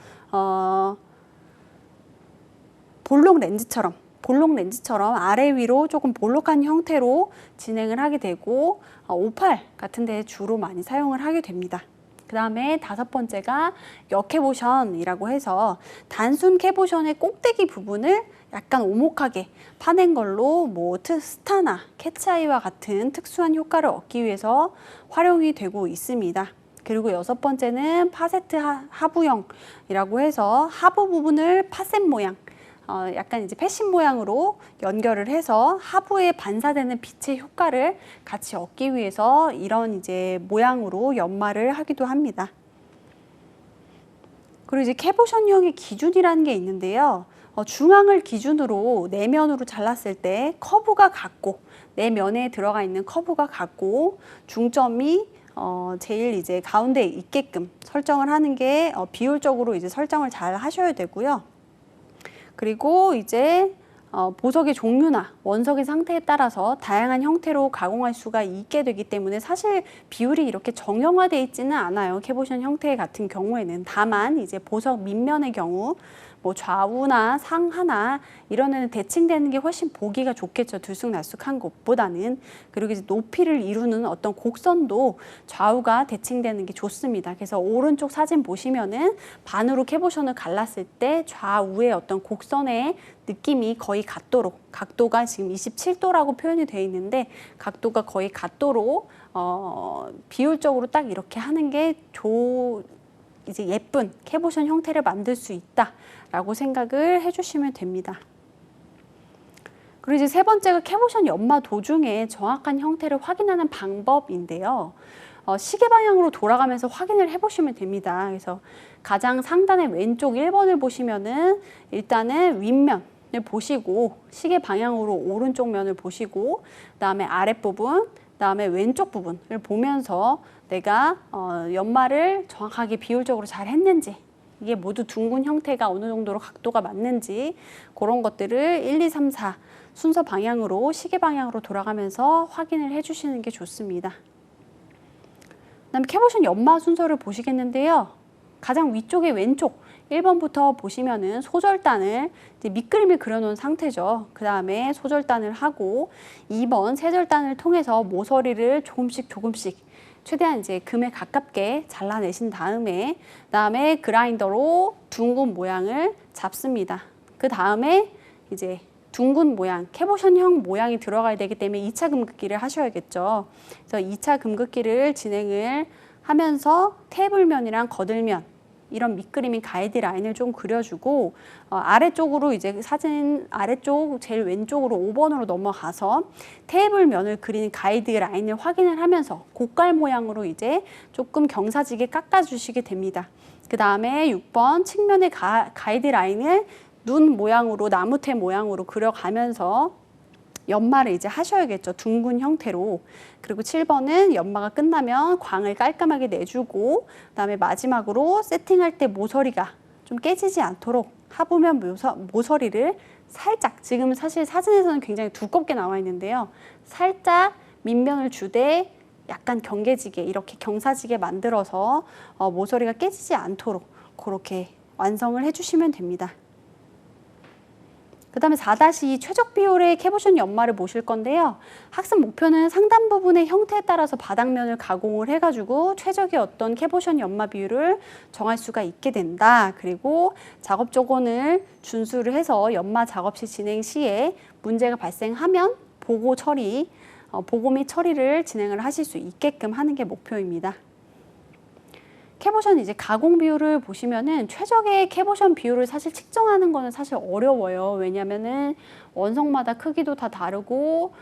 볼록 렌즈처럼 아래 위로 조금 볼록한 형태로 진행을 하게 되고, 오팔 같은 데 주로 많이 사용을 하게 됩니다. 그 다음에 다섯 번째가 역캐보션이라고 해서 단순 캐보션의 꼭대기 부분을 약간 오목하게 파낸 걸로 스타나 캐치아이와 같은 특수한 효과를 얻기 위해서 활용이 되고 있습니다. 그리고 여섯 번째는 파세트 하부형이라고 해서 하부 부분을 파셋 모양, 약간 이제 패신 모양으로 연결을 해서 하부에 반사되는 빛의 효과를 같이 얻기 위해서 이런 이제 모양으로 연마를 하기도 합니다. 그리고 이제 캐보션형의 기준이라는 게 있는데요. 중앙을 기준으로 내면으로 잘랐을 때 커브가 같고, 내면에 들어가 있는 커브가 같고, 중점이 제일 이제 가운데에 있게끔 설정을 하는 게 비율적으로 이제 설정을 잘 하셔야 되고요. 그리고 이제 보석의 종류나 원석의 상태에 따라서 다양한 형태로 가공할 수가 있게 되기 때문에 사실 비율이 이렇게 정형화되어 있지는 않아요. 캐보션 형태 같은 경우에는. 다만 이제 보석 밑면의 경우 뭐 좌우나 상하나 이런 데는 대칭되는 게 훨씬 보기가 좋겠죠. 들쑥날쑥한 것보다는. 그리고 이제 높이를 이루는 어떤 곡선도 좌우가 대칭되는 게 좋습니다. 그래서 오른쪽 사진 보시면은 반으로 캐보션을 갈랐을 때 좌우의 어떤 곡선의 느낌이 거의 같도록, 각도가 지금 27도라고 표현이 되어 있는데 각도가 거의 같도록 비율적으로 딱 이렇게 하는 게 이제 예쁜 캐보션 형태를 만들 수 있다라고 생각을 해주시면 됩니다. 그리고 이제 세 번째가 캐보션 연마 도중에 정확한 형태를 확인하는 방법인데요. 시계 방향으로 돌아가면서 확인을 해보시면 됩니다. 그래서 가장 상단의 왼쪽 1번을 보시면은 일단은 윗면을 보시고 시계 방향으로 오른쪽 면을 보시고 그다음에 아랫부분, 그다음에 왼쪽 부분을 보면서 내가 연마를 정확하게 비율적으로 잘 했는지, 이게 모두 둥근 형태가 어느 정도로 각도가 맞는지 그런 것들을 1, 2, 3, 4 순서 방향으로 시계 방향으로 돌아가면서 확인을 해주시는 게 좋습니다. 그다음에 캐보션 연마 순서를 보시겠는데요. 가장 위쪽에 왼쪽 1번부터 보시면은 소절단을 이제 밑그림을 그려놓은 상태죠. 그 다음에 소절단을 하고 2번 세절단을 통해서 모서리를 조금씩 최대한 이제 금에 가깝게 잘라내신 다음에 그다음에 그라인더로 둥근 모양을 잡습니다. 그 다음에 이제 둥근 모양, 캐보션형 모양이 들어가야 되기 때문에 2차 금긋기를 하셔야겠죠. 그래서 2차 금긋기를 진행을 하면서 테이블면이랑 거들면 이런 밑그림인 가이드라인을 좀 그려주고 아래쪽으로 이제 사진 아래쪽 제일 왼쪽으로 5번으로 넘어가서 테이블 면을 그리는 가이드라인을 확인을 하면서 곡갈 모양으로 이제 조금 경사지게 깎아주시게 됩니다. 그 다음에 6번 측면의 가이드라인을 눈 모양으로 나무테 모양으로 그려가면서 연마를 이제 하셔야겠죠. 둥근 형태로. 그리고 7번은 연마가 끝나면 광을 깔끔하게 내주고 그다음에 마지막으로 세팅할 때 모서리가 좀 깨지지 않도록 하부면 모서리를 살짝, 지금 사실 사진에서는 굉장히 두껍게 나와 있는데요. 살짝 밑면을 주되 약간 경계지게 이렇게 경사지게 만들어서 모서리가 깨지지 않도록 그렇게 완성을 해주시면 됩니다. 그 다음에 4-2 최적 비율의 캐보션 연마를 보실 건데요. 학습 목표는 상단 부분의 형태에 따라서 바닥면을 가공을 해가지고 최적의 어떤 캐보션 연마 비율을 정할 수가 있게 된다. 그리고 작업 조건을 준수를 해서 연마 작업 시 진행 시에 문제가 발생하면 보고 및 처리를 진행을 하실 수 있게끔 하는 게 목표입니다. 캐보션 이제 가공 비율을 보시면은 최적의 캐보션 비율을 사실 측정하는 거는 사실 어려워요. 왜냐면은 원석마다 크기도 다 다르고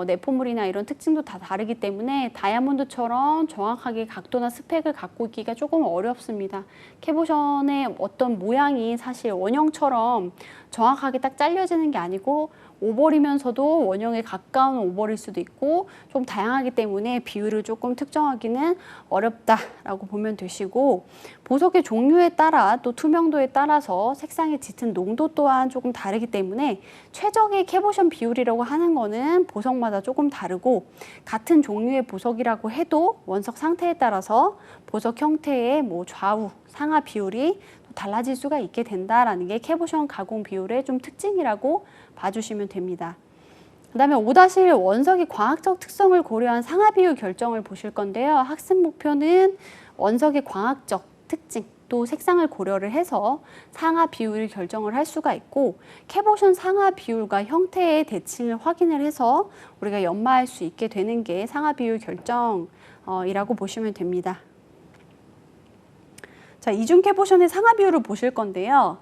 내포물이나 이런 특징도 다 다르기 때문에 다이아몬드처럼 정확하게 각도나 스펙을 갖고 있기가 조금 어렵습니다. 캐보션의 어떤 모양이 사실 원형처럼 정확하게 딱 잘려지는 게 아니고 오벌이면서도 원형에 가까운 오벌일 수도 있고 좀 다양하기 때문에 비율을 조금 특정하기는 어렵다라고 보면 되시고, 보석의 종류에 따라 또 투명도에 따라서 색상의 짙은 농도 또한 조금 다르기 때문에 최적의 캐보션 비율이라고 하는 거는 보석마다 조금 다르고, 같은 종류의 보석이라고 해도 원석 상태에 따라서 보석 형태의 뭐 좌우 상하 비율이 달라질 수가 있게 된다라는 게 캐보션 가공 비율의 좀 특징이라고 봐주시면 됩니다. 그 다음에 5-1 원석의 과학적 특성을 고려한 상하 비율 결정을 보실 건데요. 학습 목표는 원석의 과학적 특징 또 색상을 고려를 해서 상하 비율을 결정을 할 수가 있고, 캐보션 상하 비율과 형태의 대칭을 확인을 해서 우리가 연마할 수 있게 되는 게 상하 비율 결정이라고 보시면 됩니다. 자, 이중 캐보션의 상하 비율을 보실 건데요.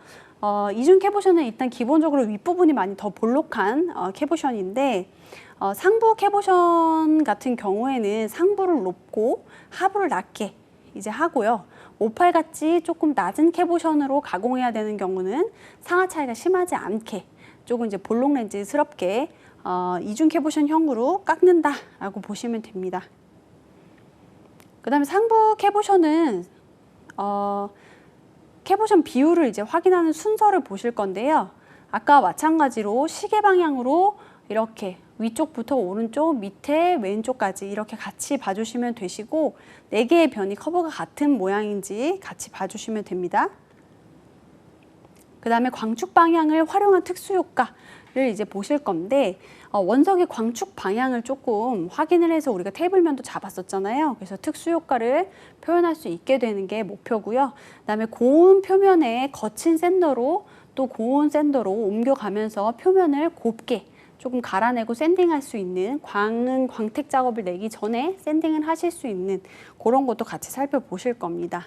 이중 캐보션은 일단 기본적으로 윗부분이 많이 더 볼록한 캐보션인데 상부 캐보션 같은 경우에는 상부를 높고 하부를 낮게 이제 하고요. 58 같이 조금 낮은 캐보션으로 가공해야 되는 경우는 상하 차이가 심하지 않게 조금 이제 볼록 렌즈스럽게 이중 캐보션형으로 깎는다라고 보시면 됩니다. 그 다음에 상부 캐보션은 캐보션 비율을 이제 확인하는 순서를 보실 건데요. 아까 마찬가지로 시계 방향으로 이렇게 위쪽부터 오른쪽, 밑에 왼쪽까지 이렇게 같이 봐주시면 되시고 4개의 변이 커브가 같은 모양인지 같이 봐주시면 됩니다. 그 다음에 광축 방향을 활용한 특수 효과를 이제 보실 건데 원석의 광축 방향을 조금 확인을 해서 우리가 테이블면도 잡았었잖아요. 그래서 특수 효과를 표현할 수 있게 되는 게 목표고요. 그 다음에 고운 표면에 거친 샌더로 또 고운 샌더로 옮겨가면서 표면을 곱게 조금 갈아내고 샌딩할 수 있는 광택 작업을 내기 전에 샌딩을 하실 수 있는 그런 것도 같이 살펴보실 겁니다.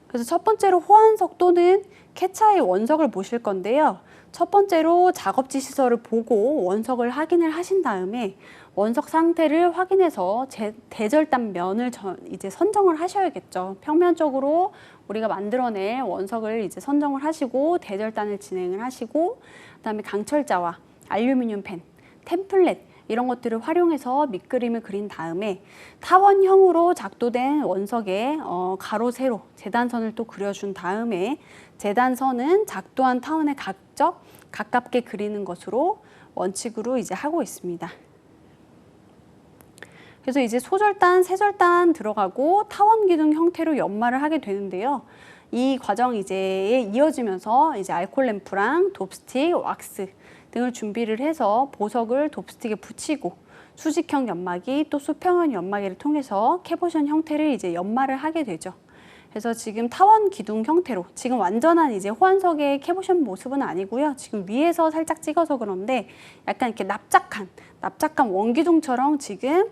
그래서 첫 번째로 호환석 또는 캐차의 원석을 보실 건데요. 첫 번째로 작업지 시설을 보고 원석을 확인을 하신 다음에 원석 상태를 확인해서 대절단 면을 이제 선정을 하셔야겠죠. 평면적으로 우리가 만들어낼 원석을 이제 선정을 하시고 대절단을 진행을 하시고 그다음에 강철자와 알루미늄 펜, 템플렛 이런 것들을 활용해서 밑그림을 그린 다음에 타원형으로 작도된 원석에 가로, 세로, 재단선을 또 그려준 다음에 재단선은 작도한 타원의 각적 가깝게 그리는 것으로 원칙으로 이제 하고 있습니다. 그래서 이제 소절단, 세절단 들어가고 타원 기둥 형태로 연마를 하게 되는데요. 이 과정 이제 이어지면서 이제 알콜 램프랑 돕스틱, 왁스 등을 준비를 해서 보석을 돕스틱에 붙이고 수직형 연마기 또 수평형 연마기를 통해서 캐보션 형태를 이제 연마를 하게 되죠. 그래서 지금 타원 기둥 형태로 지금 완전한 이제 호환석의 캐보션 모습은 아니고요. 지금 위에서 살짝 찍어서 그런데 약간 이렇게 납작한 원기둥처럼 지금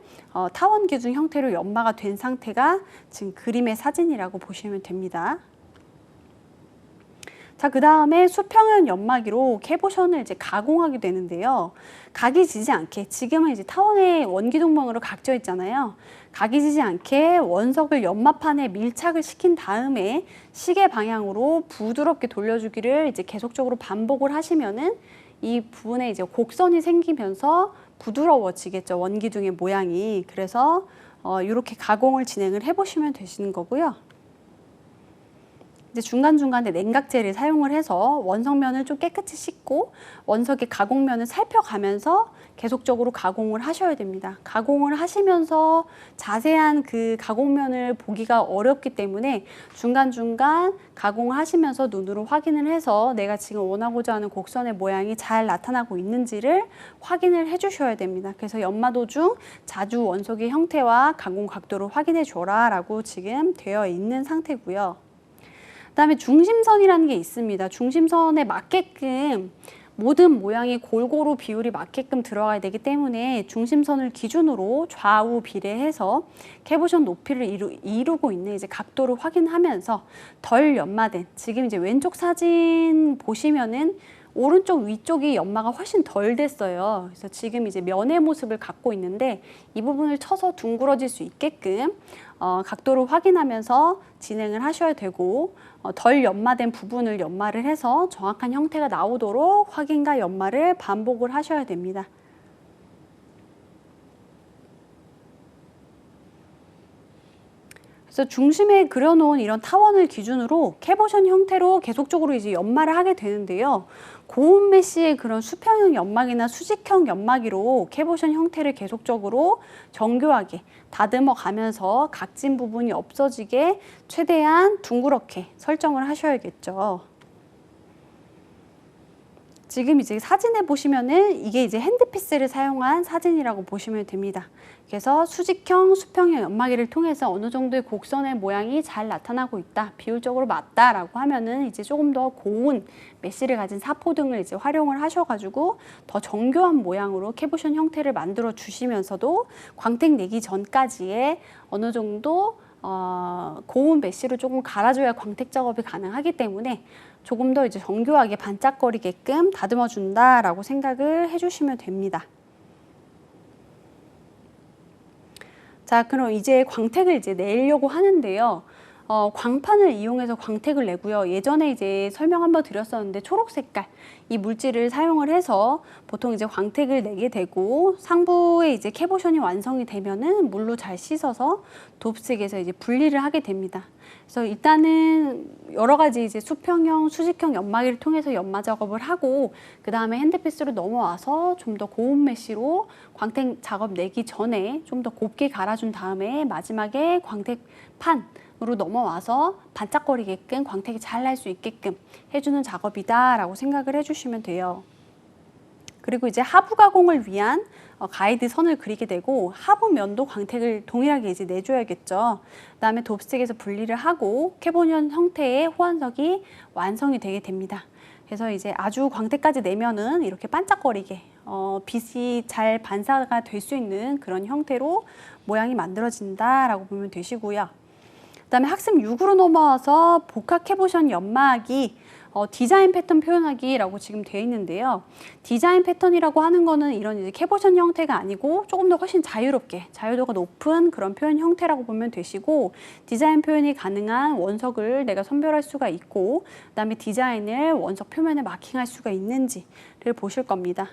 타원 기둥 형태로 연마가 된 상태가 지금 그림의 사진이라고 보시면 됩니다. 자, 그 다음에 수평형 연마기로 캐보션을 이제 가공하게 되는데요. 각이 지지 않게, 지금은 이제 타원의 원기둥망으로 각져 있잖아요. 각이 지지 않게 원석을 연마판에 밀착을 시킨 다음에 시계 방향으로 부드럽게 돌려주기를 이제 계속적으로 반복을 하시면은 이 부분에 이제 곡선이 생기면서 부드러워지겠죠. 원기둥의 모양이. 그래서 이렇게 가공을 진행을 해보시면 되시는 거고요. 이제 중간중간에 냉각제를 사용을 해서 원석면을 좀 깨끗이 씻고 원석의 가공면을 살펴가면서 계속적으로 가공을 하셔야 됩니다. 가공을 하시면서 자세한 그 가공면을 보기가 어렵기 때문에 중간중간 가공을 하시면서 눈으로 확인을 해서 내가 지금 원하고자 하는 곡선의 모양이 잘 나타나고 있는지를 확인을 해주셔야 됩니다. 그래서 연마 도중 자주 원석의 형태와 가공 각도를 확인해 줘라 라고 지금 되어 있는 상태고요. 그다음에 중심선이라는 게 있습니다. 중심선에 맞게끔 모든 모양이 골고루 비율이 맞게끔 들어가야 되기 때문에 중심선을 기준으로 좌우 비례해서 캐보션 높이를 이루고 있는 이제 각도를 확인하면서 덜 연마된 지금 이제 왼쪽 사진 보시면은 오른쪽 위쪽이 연마가 훨씬 덜 됐어요. 그래서 지금 이제 면의 모습을 갖고 있는데 이 부분을 쳐서 둥그러질 수 있게끔 각도를 확인하면서 진행을 하셔야 되고 덜 연마된 부분을 연마를 해서 정확한 형태가 나오도록 확인과 연마를 반복을 하셔야 됩니다. 그래서 중심에 그려놓은 이런 타원을 기준으로 캐보션 형태로 계속적으로 이제 연마를 하게 되는데요. 고운 메쉬의 그런 수평형 연마기나 수직형 연마기로 캐보션 형태를 계속적으로 정교하게 다듬어 가면서 각진 부분이 없어지게 최대한 둥그렇게 설정을 하셔야겠죠. 지금 이제 사진에 보시면은 이게 이제 핸드피스를 사용한 사진이라고 보시면 됩니다. 그래서 수직형, 수평형 연마기를 통해서 어느 정도의 곡선의 모양이 잘 나타나고 있다, 비율적으로 맞다라고 하면은 이제 조금 더 고운 메쉬를 가진 사포등을 이제 활용을 하셔가지고 더 정교한 모양으로 캐보션 형태를 만들어 주시면서도 광택 내기 전까지의 어느 정도 고운 메쉬로 조금 갈아줘야 광택 작업이 가능하기 때문에 조금 더 이제 정교하게 반짝거리게끔 다듬어 준다라고 생각을 해주시면 됩니다. 자, 그럼 이제 광택을 이제 내려고 하는데요. 광판을 이용해서 광택을 내고요. 예전에 이제 설명 한번 드렸었는데 초록 색깔 이 물질을 사용을 해서 보통 이제 광택을 내게 되고 상부에 이제 캐보션이 완성이 되면은 물로 잘 씻어서 돕스틱에서 이제 분리를 하게 됩니다. 그래서 일단은 여러 가지 이제 수평형, 수직형 연마기를 통해서 연마 작업을 하고 그 다음에 핸드피스로 넘어와서 좀 더 고운 메쉬로 광택 작업 내기 전에 좀 더 곱게 갈아준 다음에 마지막에 광택판 으로 넘어와서 반짝거리게끔 광택이 잘 날 수 있게끔 해주는 작업이다라고 생각을 해주시면 돼요. 그리고 이제 하부 가공을 위한 가이드 선을 그리게 되고 하부 면도 광택을 동일하게 이제 내줘야겠죠. 그다음에 돕스틱에서 분리를 하고 캐보션 형태의 호환석이 완성이 되게 됩니다. 그래서 이제 아주 광택까지 내면은 이렇게 반짝거리게 빛이 잘 반사가 될 수 있는 그런 형태로 모양이 만들어진다라고 보면 되시고요. 그다음에 학습 6으로 넘어와서 복합 캐보션 연마하기, 디자인 패턴 표현하기라고 지금 되어 있는데요. 디자인 패턴이라고 하는 거는 이런 이제 캐보션 형태가 아니고 조금 더 훨씬 자유롭게, 자유도가 높은 그런 표현 형태라고 보면 되시고, 디자인 표현이 가능한 원석을 내가 선별할 수가 있고, 그다음에 디자인을 원석 표면에 마킹할 수가 있는지를 보실 겁니다.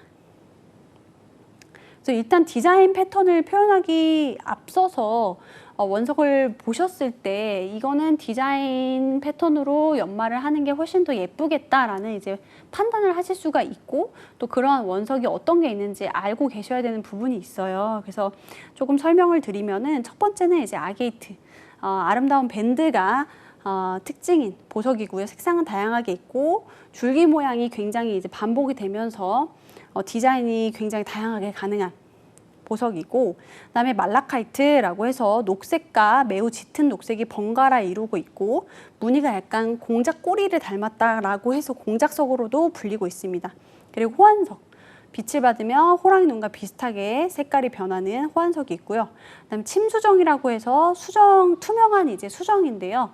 그래서 일단 디자인 패턴을 표현하기 앞서서 원석을 보셨을 때 이거는 디자인 패턴으로 연마를 하는 게 훨씬 더 예쁘겠다라는 이제 판단을 하실 수가 있고 또 그러한 원석이 어떤 게 있는지 알고 계셔야 되는 부분이 있어요. 그래서 조금 설명을 드리면은 첫 번째는 이제 아게이트, 아름다운 밴드가 특징인 보석이고요. 색상은 다양하게 있고 줄기 모양이 굉장히 이제 반복이 되면서 디자인이 굉장히 다양하게 가능한 보석이고, 그다음에 말라카이트라고 해서 녹색과 매우 짙은 녹색이 번갈아 이루고 있고 무늬가 약간 공작 꼬리를 닮았다라고 해서 공작석으로도 불리고 있습니다. 그리고 호환석, 빛을 받으면 호랑이 눈과 비슷하게 색깔이 변하는 호환석이 있고요. 그다음에 침수정이라고 해서 수정, 투명한 이제 수정인데요.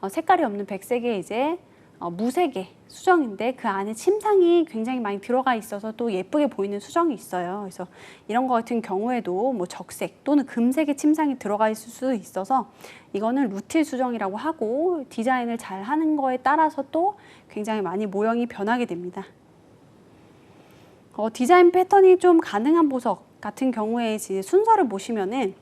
색깔이 없는 백색의 이제 무색의 수정인데 그 안에 침상이 굉장히 많이 들어가 있어서 또 예쁘게 보이는 수정이 있어요. 그래서 이런 거 같은 경우에도 뭐 적색 또는 금색의 침상이 들어가 있을 수도 있어서 이거는 루틸 수정이라고 하고 디자인을 잘 하는 거에 따라서 또 굉장히 많이 모형이 변하게 됩니다. 디자인 패턴이 좀 가능한 보석 같은 경우에 이제 순서를 보시면은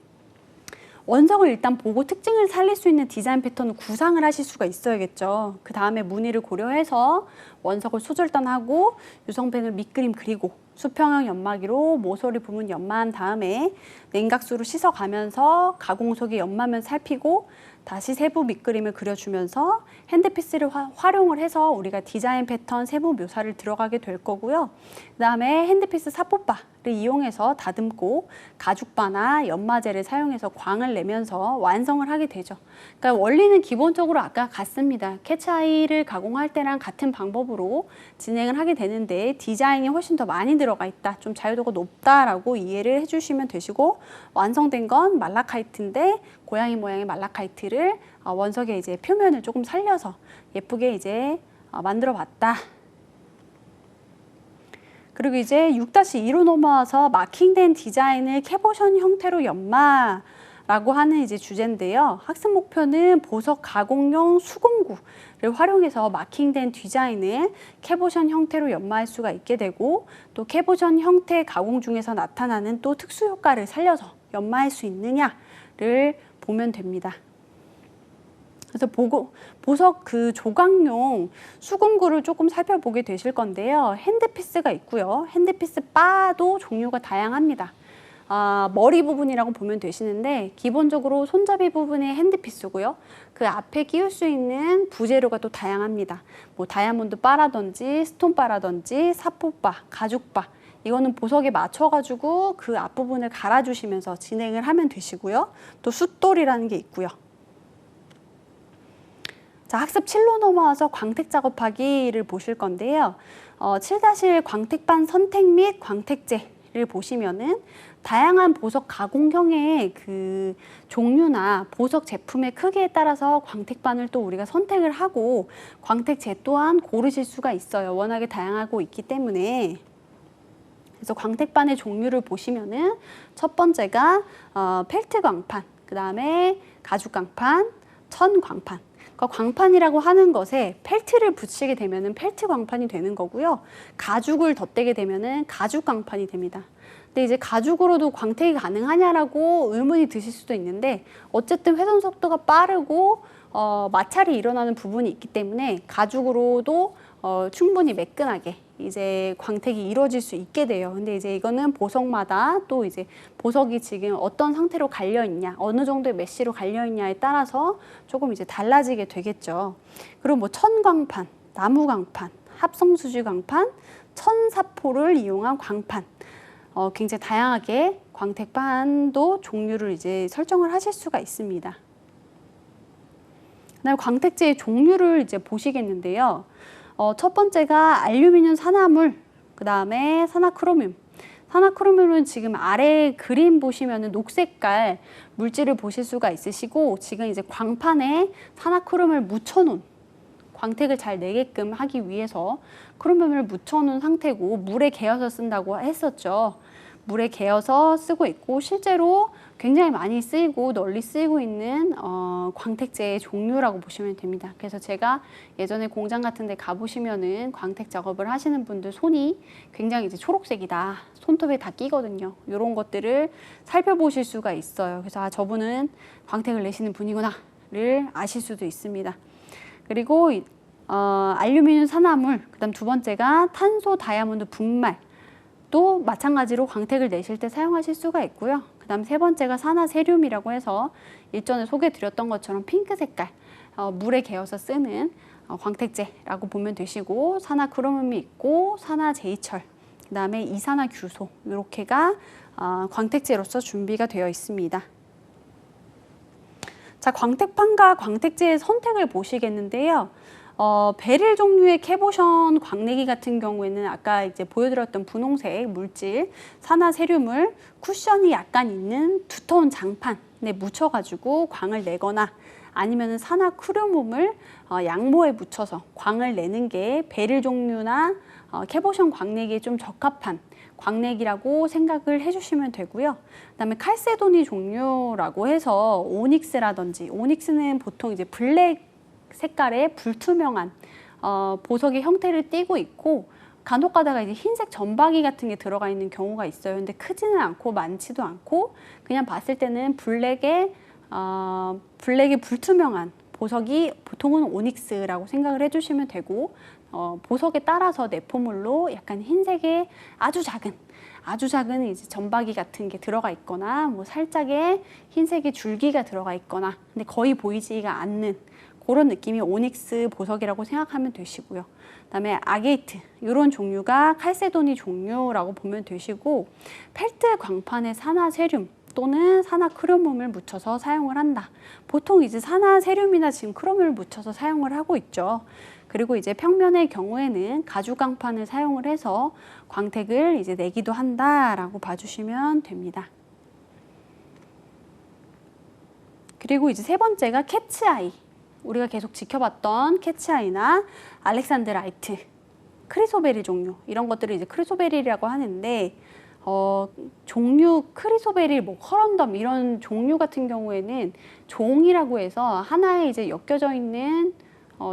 원석을 일단 보고 특징을 살릴 수 있는 디자인 패턴을 구상을 하실 수가 있어야겠죠. 그 다음에 무늬를 고려해서 원석을 수절단하고 유성펜을 밑그림 그리고 수평형 연마기로 모서리 부분 연마한 다음에 냉각수로 씻어가면서 가공석의 연마면 살피고 다시 세부 밑그림을 그려주면서 핸드피스를 활용을 해서 우리가 디자인 패턴 세부 묘사를 들어가게 될 거고요. 그 다음에 핸드피스 사포바를 이용해서 다듬고 가죽바나 연마제를 사용해서 광을 내면서 완성을 하게 되죠. 그러니까 원리는 기본적으로 아까 같습니다. 캐치아이를 가공할 때랑 같은 방법으로 진행을 하게 되는데 디자인이 훨씬 더 많이 들어가 있다. 좀 자유도가 높다라고 이해를 해주시면 되시고 완성된 건 말라카이트인데 고양이 모양의 말라카이트를 원석의 이제 표면을 조금 살려서 예쁘게 이제 만들어 봤다. 그리고 이제 6-2로 넘어와서 마킹된 디자인을 캐보션 형태로 연마라고 하는 이제 주제인데요. 학습 목표는 보석 가공용 수공구를 활용해서 마킹된 디자인을 캐보션 형태로 연마할 수가 있게 되고 또 캐보션 형태 가공 중에서 나타나는 또 특수 효과를 살려서 연마할 수 있느냐를 보면 됩니다. 그래서 보석 그 조각용 수공구를 조금 살펴보게 되실 건데요. 핸드피스가 있고요. 핸드피스 바도 종류가 다양합니다. 머리 부분이라고 보면 되시는데 기본적으로 손잡이 부분의 핸드피스고요. 그 앞에 끼울 수 있는 부재료가 또 다양합니다. 뭐 다이아몬드 바라든지 스톤 바라든지 사포바, 가죽바 이거는 보석에 맞춰가지고 그 앞부분을 갈아주시면서 진행을 하면 되시고요. 또 숫돌이라는 게 있고요. 자, 학습 7로 넘어와서 광택 작업하기를 보실 건데요. 7-1 광택반 선택 및 광택제를 보시면은 다양한 보석 가공형의 그 종류나 보석 제품의 크기에 따라서 광택반을 또 우리가 선택을 하고 광택제 또한 고르실 수가 있어요. 워낙에 다양하고 있기 때문에. 그래서 광택반의 종류를 보시면은 첫 번째가 펠트 광판, 그 다음에 가죽 광판, 천 광판. 그러니까 광판이라고 하는 것에 펠트를 붙이게 되면은 펠트 광판이 되는 거고요. 가죽을 덧대게 되면은 가죽 광판이 됩니다. 근데 이제 가죽으로도 광택이 가능하냐라고 의문이 드실 수도 있는데 어쨌든 회전 속도가 빠르고 마찰이 일어나는 부분이 있기 때문에 가죽으로도 충분히 매끈하게 이제 광택이 이루어질 수 있게 돼요. 근데 이제 이거는 보석마다 또 이제 보석이 지금 어떤 상태로 갈려 있냐, 어느 정도의 메쉬로 갈려 있냐에 따라서 조금 이제 달라지게 되겠죠. 그리고 뭐 천광판, 나무광판, 합성수지 광판, 천사포를 이용한 광판, 굉장히 다양하게 광택반도 종류를 이제 설정을 하실 수가 있습니다. 그다음에 광택제의 종류를 이제 보시겠는데요. 첫 번째가 알루미늄 산화물, 그 다음에 산화크로뮴. 산화크로뮴은 지금 아래 그림 보시면은 녹색깔 물질을 보실 수가 있으시고 지금 이제 광판에 산화크로뮴을 묻혀놓은 광택을 잘 내게끔 하기 위해서 크로뮴을 묻혀놓은 상태고 물에 개어서 쓴다고 했었죠. 물에 개어서 쓰고 있고 실제로 굉장히 많이 쓰이고 널리 쓰이고 있는 광택제의 종류라고 보시면 됩니다. 그래서 제가 예전에 공장 같은 데 가보시면은 광택 작업을 하시는 분들 손이 굉장히 이제 초록색이다. 손톱에 다 끼거든요. 이런 것들을 살펴보실 수가 있어요. 그래서 아, 저분은 광택을 내시는 분이구나를 아실 수도 있습니다. 그리고 알루미늄 산화물, 그다음 두 번째가 탄소 다이아몬드 분말. 또 마찬가지로 광택을 내실 때 사용하실 수가 있고요. 그 다음 세 번째가 산화세륨이라고 해서 일전에 소개드렸던 것처럼 핑크 색깔 물에 개어서 쓰는 광택제라고 보면 되시고 산화크로뮴이 있고 산화제이철, 그 다음에 이산화규소 이렇게가 광택제로서 준비가 되어 있습니다. 자, 광택판과 광택제의 선택을 보시겠는데요. 베릴 종류의 캐보션 광내기 같은 경우에는 아까 이제 보여드렸던 분홍색 물질 산화세륨을 쿠션이 약간 있는 두터운 장판에 묻혀가지고 광을 내거나 아니면 산화크로뮴을 양모에 묻혀서 광을 내는 게 베릴 종류나 캐보션 광내기에 좀 적합한 광내기라고 생각을 해주시면 되고요. 그다음에 칼세도니 종류라고 해서 오닉스라든지 오닉스는 보통 이제 블랙 색깔의 불투명한 보석의 형태를 띠고 있고 간혹 가다가 이제 흰색 점박이 같은 게 들어가 있는 경우가 있어요. 근데 크지는 않고 많지도 않고 그냥 봤을 때는 블랙의 불투명한 보석이 보통은 오닉스라고 생각을 해주시면 되고 보석에 따라서 내포물로 약간 흰색의 아주 작은 이제 점박이 같은 게 들어가 있거나 뭐 살짝의 흰색의 줄기가 들어가 있거나 근데 거의 보이지가 않는 그런 느낌이 오닉스 보석이라고 생각하면 되시고요. 그다음에 아게이트 이런 종류가 칼세도니 종류라고 보면 되시고 펠트 광판의 산화세륨 또는 산화크로뮴을 묻혀서 사용을 한다. 보통 이제 산화세륨이나 지금 크롬을 묻혀서 사용을 하고 있죠. 그리고 이제 평면의 경우에는 가죽 광판을 사용을 해서 광택을 이제 내기도 한다라고 봐주시면 됩니다. 그리고 이제 세 번째가 캐츠아이. 우리가 계속 지켜봤던 캐츠아이나 알렉산드라이트, 크리소베릴 종류 이런 것들을 이제 크리소베릴이라고 하는데 종류 크리소베릴, 뭐 커런덤 이런 종류 같은 경우에는 종이라고 해서 하나에 이제 엮여져 있는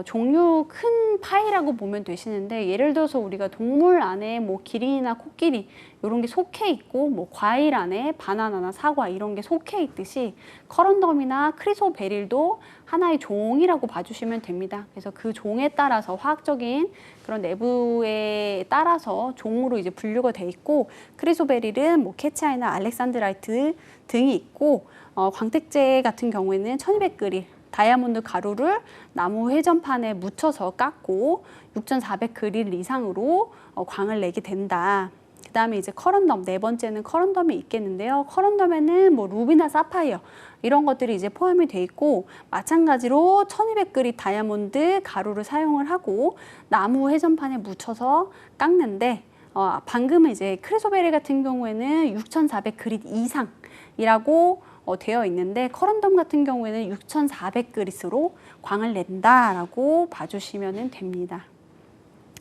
종류 큰 파이라고 보면 되시는데 예를 들어서 우리가 동물 안에 뭐 기린이나 코끼리 이런 게 속해 있고 뭐 과일 안에 바나나나 사과 이런 게 속해 있듯이 커런덤이나 크리소베릴도 하나의 종이라고 봐주시면 됩니다. 그래서 그 종에 따라서 화학적인 그런 내부에 따라서 종으로 이제 분류가 돼 있고 크리소베릴은 뭐 캐츠아이나 알렉산드라이트 등이 있고 광택제 같은 경우에는 1200그릴 다이아몬드 가루를 나무 회전판에 묻혀서 깎고 6400그릴 이상으로 광을 내게 된다. 그 다음에 이제 커런덤, 네 번째는 커런덤이 있겠는데요. 커런덤에는 뭐 루비나 사파이어 이런 것들이 이제 포함이 돼 있고 마찬가지로 1200그릴 다이아몬드 가루를 사용을 하고 나무 회전판에 묻혀서 깎는데 방금은 이제 크리소베리 같은 경우에는 6,400그릿 이상이라고 되어 있는데 커런덤 같은 경우에는 6,400그릿으로 광을 낸다라고 봐주시면 됩니다.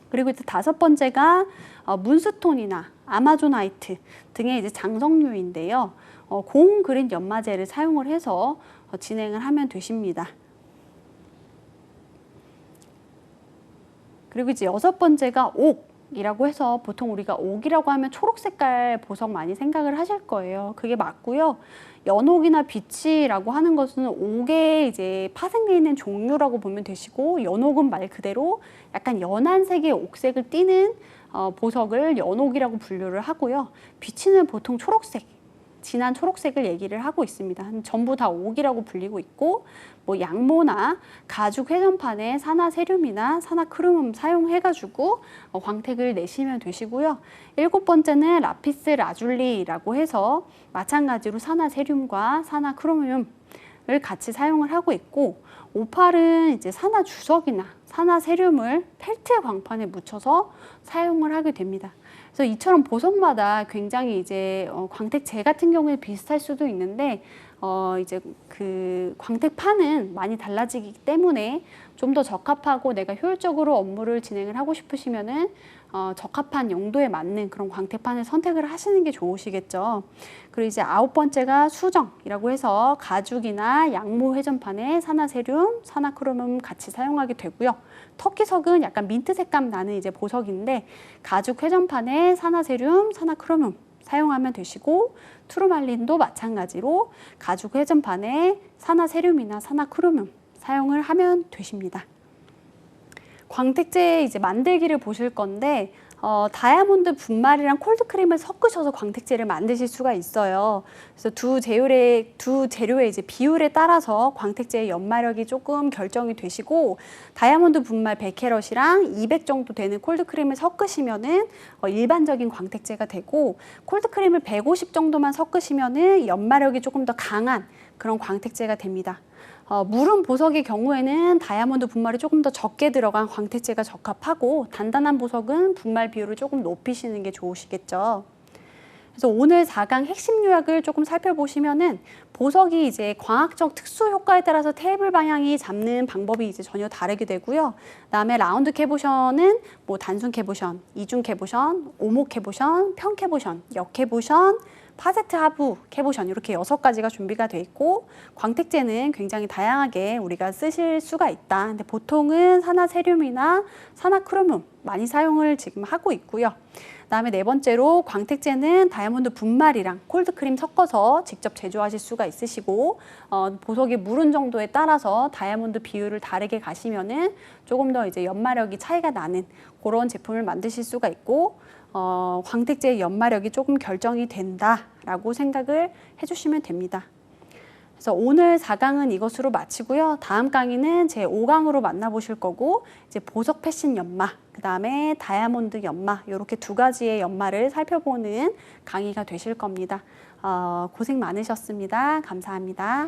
그리고 이제 다섯 번째가 문스톤이나 아마존하이트 등의 이제 장석류인데요. 고온그린 연마제를 사용을 해서 진행을 하면 되십니다. 그리고 이제 여섯 번째가 옥이라고 해서 보통 우리가 옥이라고 하면 초록 색깔 보석 많이 생각을 하실 거예요. 그게 맞고요. 연옥이나 비치라고 하는 것은 옥에 이제 파생되어 있는 종류라고 보면 되시고, 연옥은 말 그대로 약간 연한 색의 옥색을 띠는 보석을 연옥이라고 분류를 하고요. 비치는 보통 초록색, 진한 초록색을 얘기를 하고 있습니다. 전부 다 옥이라고 불리고 있고, 뭐 양모나 가죽 회전판에 산화세륨이나 산화크롬 사용해가지고 광택을 내시면 되시고요. 일곱 번째는 라피스 라줄리라고 해서 마찬가지로 산화세륨과 산화크롬을 같이 사용을 하고 있고, 오팔은 이제 산화주석이나 산화세륨을 펠트 광판에 묻혀서 사용을 하게 됩니다. 그래서 이처럼 보석마다 굉장히 이제 광택제 같은 경우에 비슷할 수도 있는데 이제 그 광택판은 많이 달라지기 때문에 좀 더 적합하고 내가 효율적으로 업무를 진행을 하고 싶으시면은 적합한 용도에 맞는 그런 광택판을 선택을 하시는 게 좋으시겠죠. 그리고 이제 아홉 번째가 수정이라고 해서 가죽이나 양모 회전판에 산화세륨, 산화크롬 같이 사용하게 되고요. 터키석은 약간 민트 색감 나는 이제 보석인데 가죽 회전판에 산화세륨, 산화크롬 사용하면 되시고, 투르말린도 마찬가지로 가죽 회전판에 산화세륨이나 산화크롬 사용을 하면 되십니다. 광택제 이제 만들기를 보실 건데 다이아몬드 분말이랑 콜드크림을 섞으셔서 광택제를 만드실 수가 있어요. 그래서 두 재료의 이제 비율에 따라서 광택제의 연마력이 조금 결정이 되시고, 다이아몬드 분말 100캐럿이랑 200 정도 되는 콜드크림을 섞으시면은 일반적인 광택제가 되고, 콜드크림을 150 정도만 섞으시면은 연마력이 조금 더 강한 그런 광택제가 됩니다. 무른 보석의 경우에는 다이아몬드 분말이 조금 더 적게 들어간 광택제가 적합하고, 단단한 보석은 분말 비율을 조금 높이시는 게 좋으시겠죠. 그래서 오늘 4강 핵심 요약을 조금 살펴보시면은 보석이 이제 광학적 특수 효과에 따라서 테이블 방향이 잡는 방법이 이제 전혀 다르게 되고요. 그다음에 라운드 캐보션은 뭐 단순 캐보션, 이중 캐보션, 오목 캐보션, 평 캐보션, 역 캐보션, 파세트 하부 캐보션 이렇게 6가지가 준비가 돼 있고, 광택제는 굉장히 다양하게 우리가 쓰실 수가 있다. 근데 보통은 산화세륨이나 산화크롬 많이 사용을 지금 하고 있고요. 그다음에 네 번째로 광택제는 다이아몬드 분말이랑 콜드크림 섞어서 직접 제조하실 수가 있으시고, 보석이 무른 정도에 따라서 다이아몬드 비율을 다르게 가시면은 조금 더 이제 연마력이 차이가 나는 그런 제품을 만드실 수가 있고, 광택제의 연마력이 조금 결정이 된다라고 생각을 해주시면 됩니다. 그래서 오늘 4강은 이것으로 마치고요. 다음 강의는 제 5강으로 만나보실 거고, 이제 보석 패신 연마, 그 다음에 다이아몬드 연마, 이렇게 2가지의 연마를 살펴보는 강의가 되실 겁니다. 고생 많으셨습니다. 감사합니다.